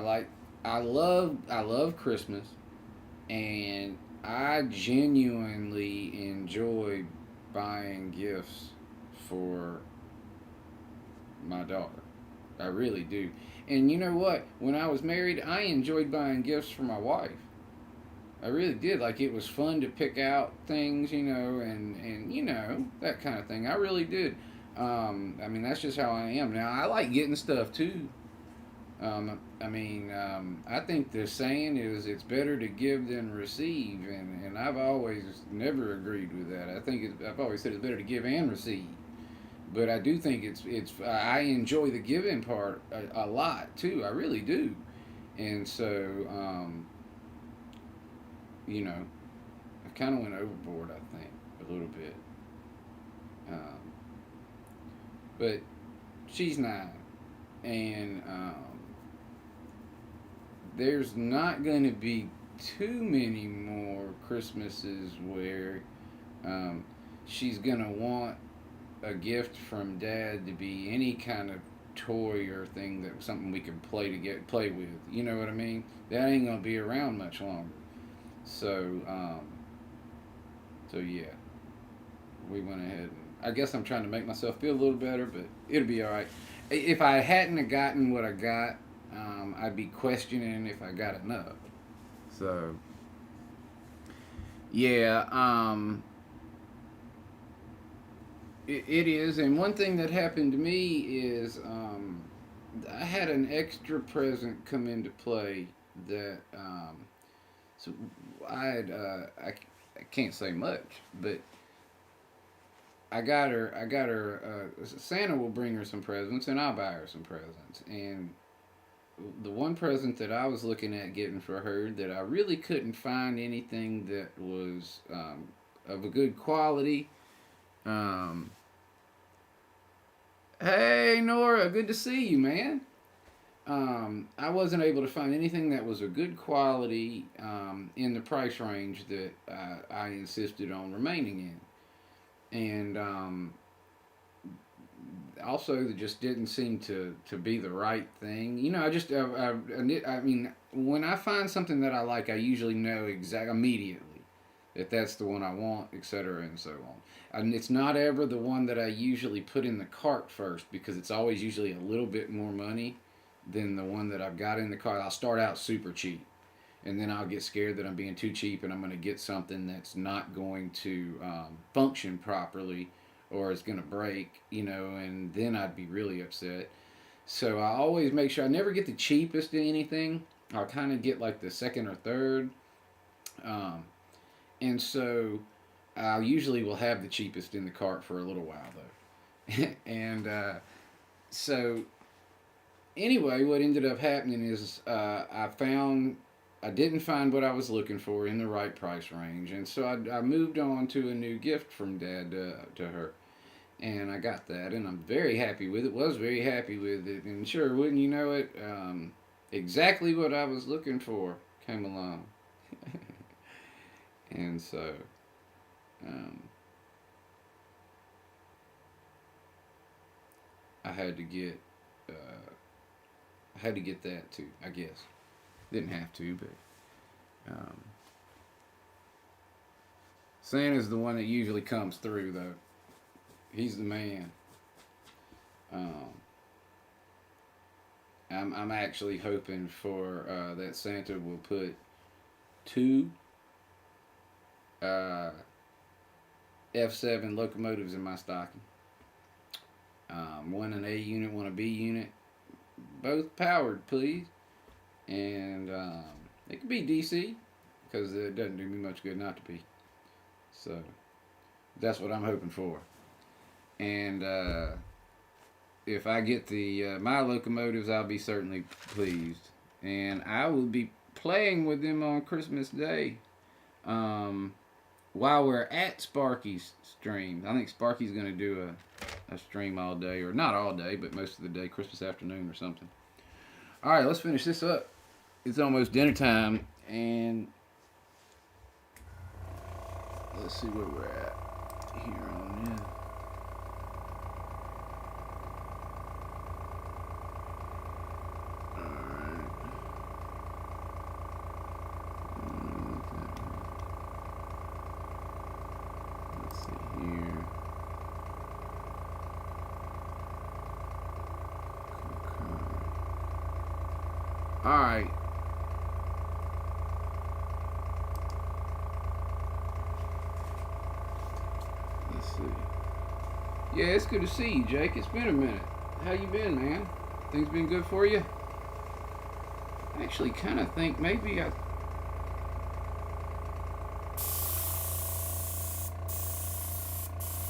Speaker 1: love Christmas, and I genuinely enjoy buying gifts for my daughter. I really do. And you know what? When I was married, I enjoyed buying gifts for my wife. I really did. Like, it was fun to pick out things, and that kind of thing. I really did. I mean, that's just how I am. Now, I like getting stuff too. I think the saying is it's better to give than receive, and I've always never agreed with that. I've always said it's better to give and receive, but I do think I enjoy the giving part a lot too. I really do, and so I kind of went overboard. I think a little bit, but she's 9, and there's not going to be too many more Christmases where she's going to want a gift from Dad to be any kind of toy or thing, something we can play with. You know what I mean? That ain't going to be around much longer. So yeah, we went ahead and I guess I'm trying to make myself feel a little better, but it'll be all right. If I hadn't have gotten what I got, I'd be questioning if I got enough. So, yeah, It is, and one thing that happened to me is I had an extra present come into play that so I can't say much, but I got her Santa will bring her some presents and I'll buy her some presents. And the one present that I was looking at getting for her that I really couldn't find anything that was of a good quality. Um, hey Nora, good to see you, man. I wasn't able to find anything that was a good quality in the price range that I insisted on remaining in, and also it just didn't seem to be the right thing. You know, I mean, when I find something that I like, I usually know immediately that that's the one I want, etc., and so on. And it's not ever the one that I usually put in the cart first because it's always usually a little bit more money than the one that I've got in the cart. I'll start out super cheap, and then I'll get scared that I'm being too cheap and I'm going to get something that's not going to function properly or it's going to break, you know, and then I'd be really upset. So I always make sure I never get the cheapest of anything. I'll kind of get like the second or third. Um, and so I usually will have the cheapest in the cart for a little while though. And so anyway, what ended up happening is I didn't find what I was looking for in the right price range, and so I moved on to a new gift from Dad to her, and I got that, and I'm very happy with it. Was very happy with it, and sure, wouldn't you know it, exactly what I was looking for came along, and so um, I had to get I had to get that too. I guess didn't have to, but um, Santa's the one that usually comes through though. He's the man. Um, I'm actually hoping for that Santa will put two uh, F7 locomotives in my stocking. One an A unit, one a B unit, both powered, please. And it could be DC because it doesn't do me much good not to be. So that's what I'm hoping for. And if I get the my locomotives, I'll be certainly pleased. And I will be playing with them on Christmas Day. Um, while we're at Sparky's stream, I think Sparky's going to do a stream all day, or not all day, but most of the day, Christmas afternoon or something. All right, let's finish this up. It's almost dinner time, and let's see where we're at here on in. Alright. Let's see. Yeah, it's good to see you, Jake. It's been a minute. How you been, man? Things been good for you? I actually kind of think maybe I...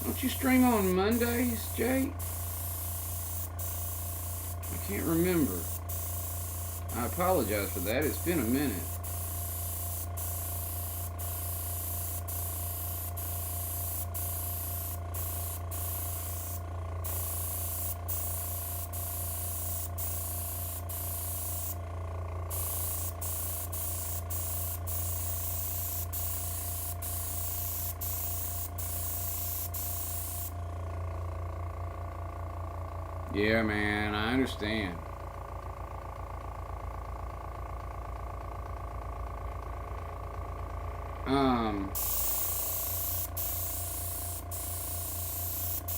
Speaker 1: Don't you stream on Mondays, Jake? I can't remember. I apologize for that. It's been a minute. Yeah, man, I understand. Um,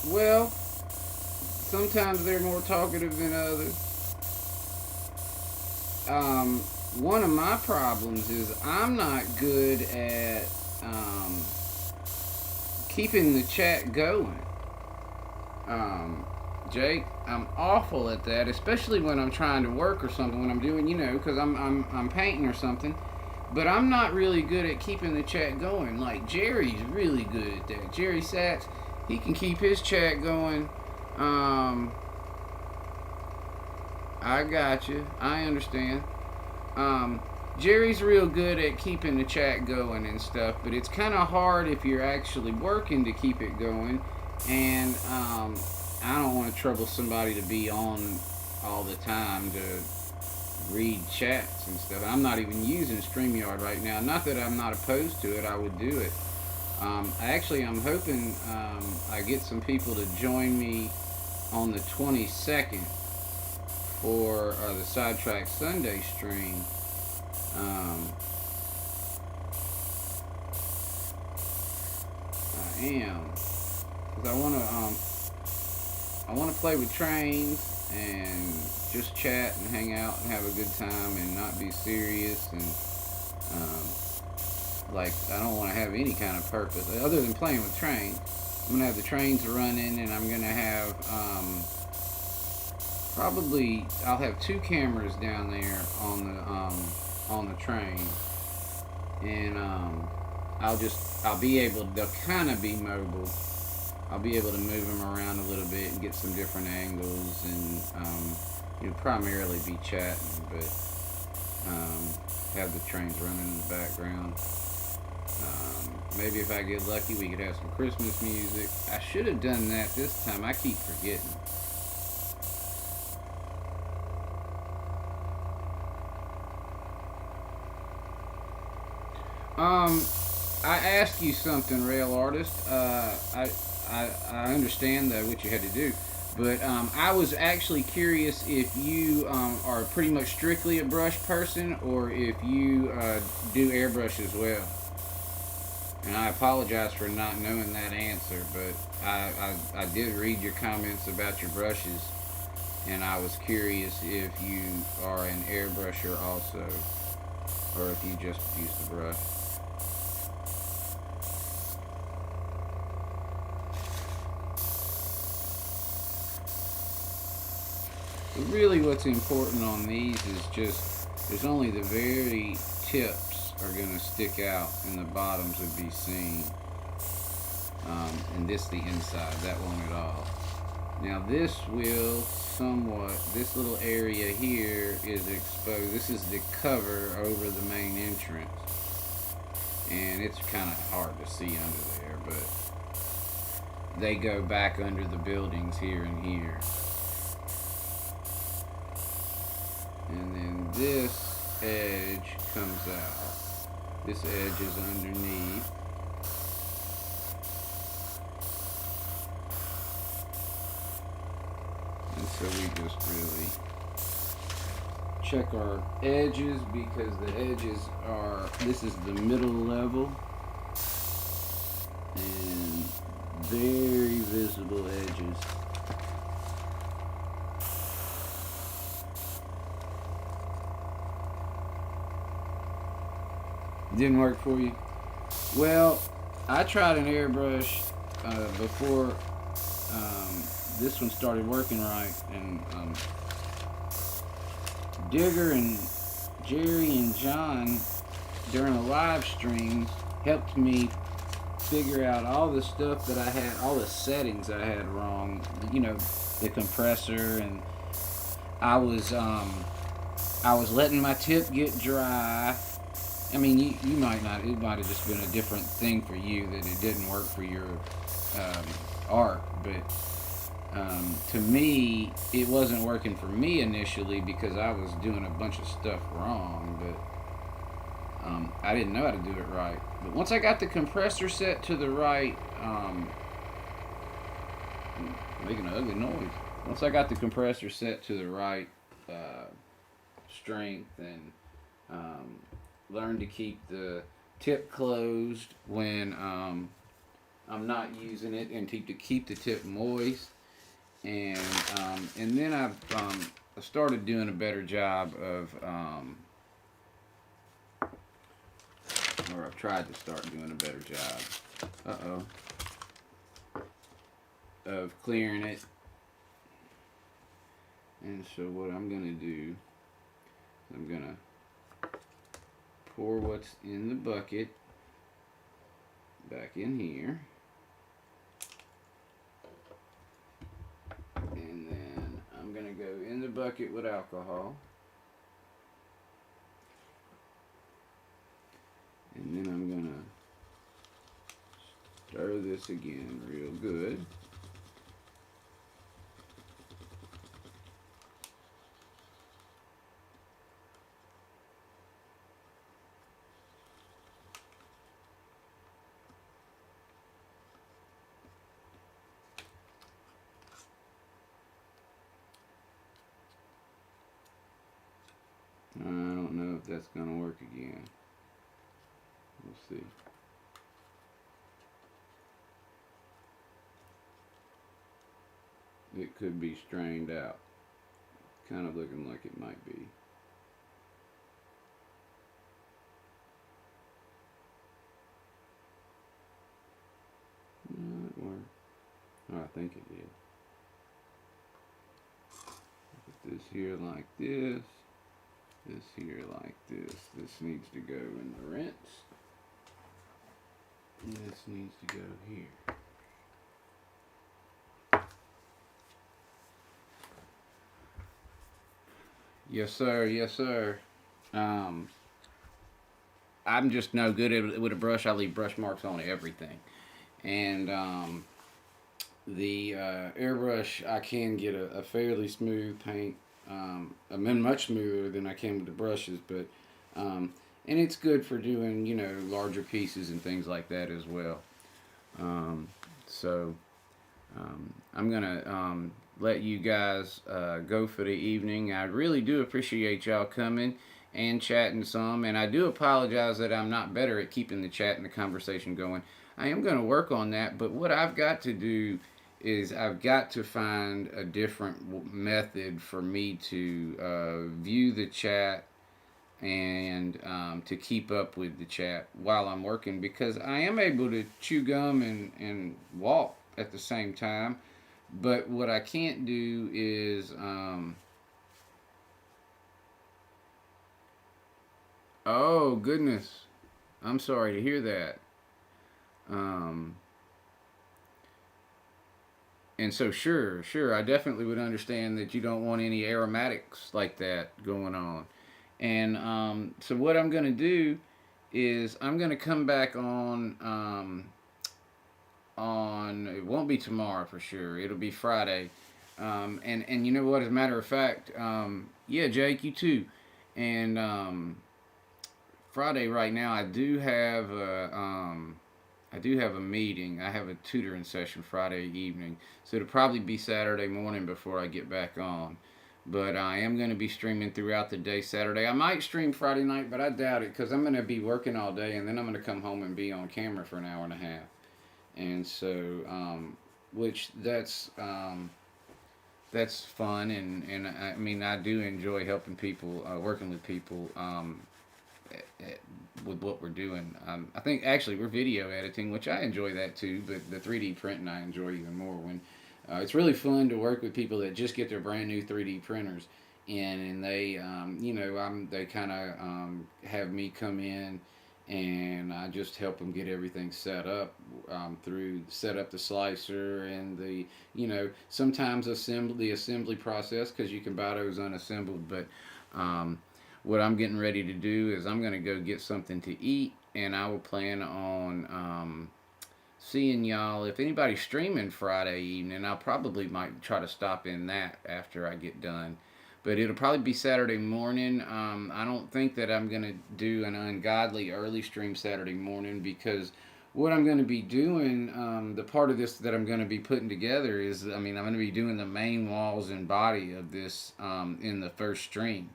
Speaker 1: well, sometimes they're more talkative than others. Um, one of my problems is I'm not good at keeping the chat going. Jake, I'm awful at that, especially when I'm trying to work or something. When I'm doing, because I'm painting or something. But I'm not really good at keeping the chat going. Like Jerry's really good at that. Jerry Sachs, he can keep his chat going. Um, I got you. I understand. Um, Jerry's real good at keeping the chat going and stuff, but it's kind of hard if you're actually working to keep it going. And I don't want to trouble somebody to be on all the time to read chats and stuff. I'm not even using StreamYard right now. Not that I'm not opposed to it, I would do it. I'm hoping I get some people to join me on the 22nd for the Sidetrack Sunday stream. I am, because I want to play with trains and just chat and hang out and have a good time and not be serious and like I don't want to have any kind of purpose other than playing with trains. I'm gonna have the trains running and I'm gonna have probably I'll have 2 cameras down there on the train and I'll be able to kind of be mobile. I'll be able to move them around a little bit and get some different angles and primarily be chatting, but have the trains running in the background. Maybe if I get lucky, we could have some Christmas music. I should have done that this time. I keep forgetting. I asked you something, Rail Artist. I understand what you had to do, but I was actually curious if you are pretty much strictly a brush person or if you do airbrush as well. And I apologize for not knowing that answer, but I did read your comments about your brushes, and I was curious if you are an airbrusher also, or if you just use the brush. But really what's important on these is just, there's only the very tips are going to stick out and the bottoms would be seen. And this the inside, that won't at all. Now this will somewhat, this little area here is exposed. This is the cover over the main entrance. And it's kind of hard to see under there, but they go back under the buildings here and here. And then this edge comes out. This edge is underneath. And so we just really check our edges because the edges are, this is the middle level and very visible edges. Didn't work for you? Well, I tried an airbrush before this one started working right, and Digger and Jerry and John during a live stream helped me figure out all the stuff that I had, all the settings I had wrong, the compressor, and I was letting my tip get dry. I mean, you might not, it might have just been a different thing for you that it didn't work for your art, but to me, it wasn't working for me initially because I was doing a bunch of stuff wrong, but I didn't know how to do it right. But once I got the compressor set to the right, making an ugly noise. Once I got the compressor set to the right strength and learned to keep the tip closed when I'm not using it, and to keep the tip moist, and then I started doing a better job of, or I've tried to start doing a better job. of clearing it. And so what I'm going to do, I'm going to pour what's in the bucket back in here. And then I'm going to go in the bucket with alcohol. And then I'm going to stir this again real good. I don't know if that's going to work again. We'll see. It could be strained out. Kind of looking like it might be. No, it worked. Oh, I think it did. Put this here like this. This here like this. This needs to go in the rinse. And this needs to go here. Yes, sir. Yes, sir. I'm just no good at it with a brush. I leave brush marks on everything. And the airbrush, I can get a fairly smooth paint. I mean, much smoother than I can with the brushes, but and it's good for doing, you know, larger pieces and things like that as well. So I'm gonna let you guys go for the evening. I really do appreciate y'all coming and chatting some, and I do apologize that I'm not better at keeping the chat and the conversation going. I am going to work on that, but what I've got to do is I've got to find a different method for me to view the chat and to keep up with the chat while I'm working, because I am able to chew gum and walk at the same time. But what I can't do is, oh goodness, I'm sorry to hear that. Um, and so sure, I definitely would understand that you don't want any aromatics like that going on. And so what I'm going to do is I'm going to come back on it won't be tomorrow for sure. It'll be Friday. And you know what? As a matter of fact, yeah, Jake, you too. And Friday right now, I do have a meeting. I have a tutoring session Friday evening, so it'll probably be Saturday morning before I get back on. But I am going to be streaming throughout the day Saturday. I might stream Friday night, but I doubt it because I'm going to be working all day, and then I'm going to come home and be on camera for an hour and a half. And so, which that's fun, and I mean I do enjoy helping people, working with people with what we're doing. I think actually we're video editing, which I enjoy that too, but the 3D printing I enjoy even more. When it's really fun to work with people that just get their brand new 3D printers in, and they they kind of have me come in and I just help them get everything set up, through set up the slicer and the, sometimes the assembly process, because you can buy those unassembled. But what I'm getting ready to do is I'm going to go get something to eat, and I will plan on seeing y'all. If anybody's streaming Friday evening, I'll probably might try to stop in that after I get done. But it'll probably be Saturday morning. I don't think that I'm going to do an ungodly early stream Saturday morning, because what I'm going to be doing, the part of this that I'm going to be putting together is, I'm going to be doing the main walls and body of this in the first stream.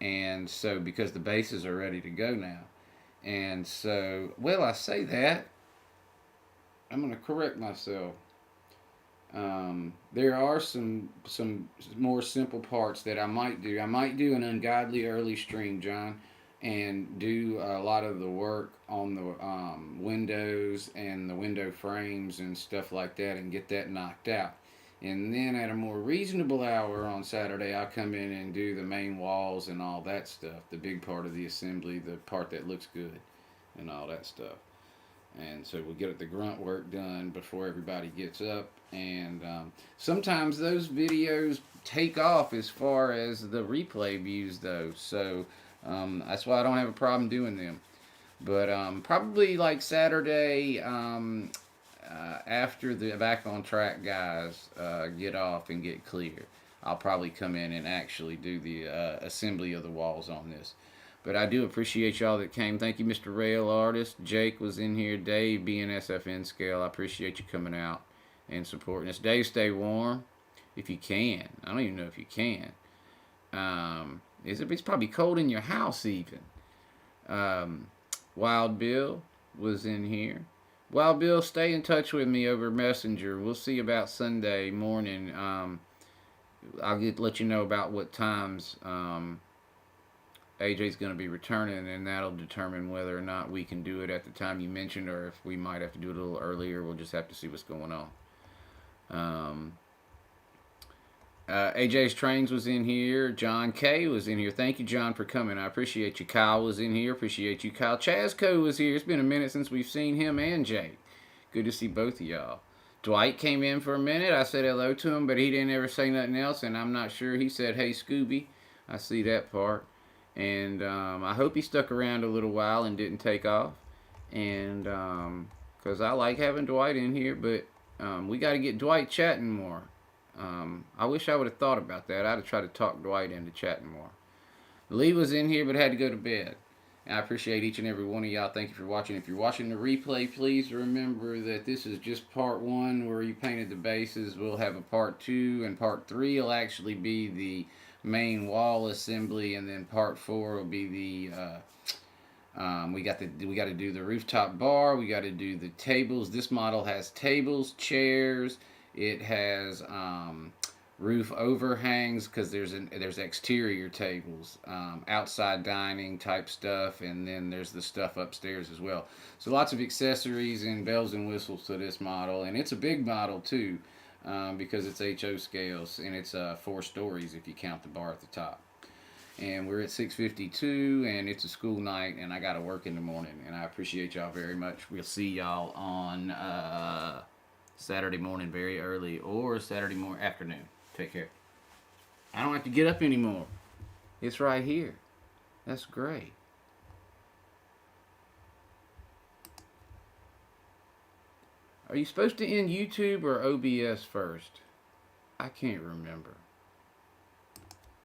Speaker 1: And so, because the bases are ready to go now. And so, well, I say that, I'm going to correct myself. There are some more simple parts that I might do. I might do an ungodly early stream, John, and do a lot of the work on the windows and the window frames and stuff like that and get that knocked out. And then at a more reasonable hour on Saturday, I'll come in and do the main walls and all that stuff, the big part of the assembly, the part that looks good and all that stuff. And so we'll get the grunt work done before everybody gets up. And sometimes those videos take off as far as the replay views, though. So that's why I don't have a problem doing them. But probably like Saturday, after the back on track guys get off and get clear, I'll probably come in and actually do the assembly of the walls on this. But I do appreciate y'all that came. Thank you, Mr. Rail Artist. Jake was in here. Dave, BNSFN Scale. I appreciate you coming out and supporting us. Dave, stay warm if you can. I don't even know if you can. It's probably cold in your house even. Wild Bill was in here. Wild Bill, stay in touch with me over Messenger. We'll see about Sunday morning. I'll let you know about what times AJ's going to be returning, and that'll determine whether or not we can do it at the time you mentioned, or if we might have to do it a little earlier. We'll just have to see what's going on. AJ's Trains was in here. John K was in here. Thank you, John, for coming. I appreciate you. Kyle was in here. Appreciate you, Kyle. Chazco was here. It's been a minute since we've seen him and Jake. Good to see both of y'all. Dwight came in for a minute. I said hello to him, but he didn't ever say nothing else, and I'm not sure. He said, hey, Scooby. I see that part. And I hope he stuck around a little while and didn't take off. And because I like having Dwight in here, but we got to get Dwight chatting more. I wish I would have thought about that. I'd have tried to talk Dwight into chatting more. Lee was in here but had to go to bed. And I appreciate each and every one of y'all. Thank you for watching. If you're watching the replay, please remember that this is just part 1 where you painted the bases. We'll have a part 2, and part 3 will actually be the main wall assembly, and then part 4 will be the we got to do the rooftop bar. We got to do the tables. This model has tables, chairs. It has roof overhangs because there's exterior tables, outside dining type stuff, and then there's the stuff upstairs as well. So lots of accessories and bells and whistles to this model, and it's a big model too. Because it's HO scales, and it's 4 stories if you count the bar at the top. And we're at 6:52, and it's a school night, and I got to work in the morning. And I appreciate y'all very much. We'll see y'all on Saturday morning very early, or Saturday morning afternoon. Take care. I don't have to get up anymore. It's right here. That's great. Are you supposed to end YouTube or OBS first? I can't remember.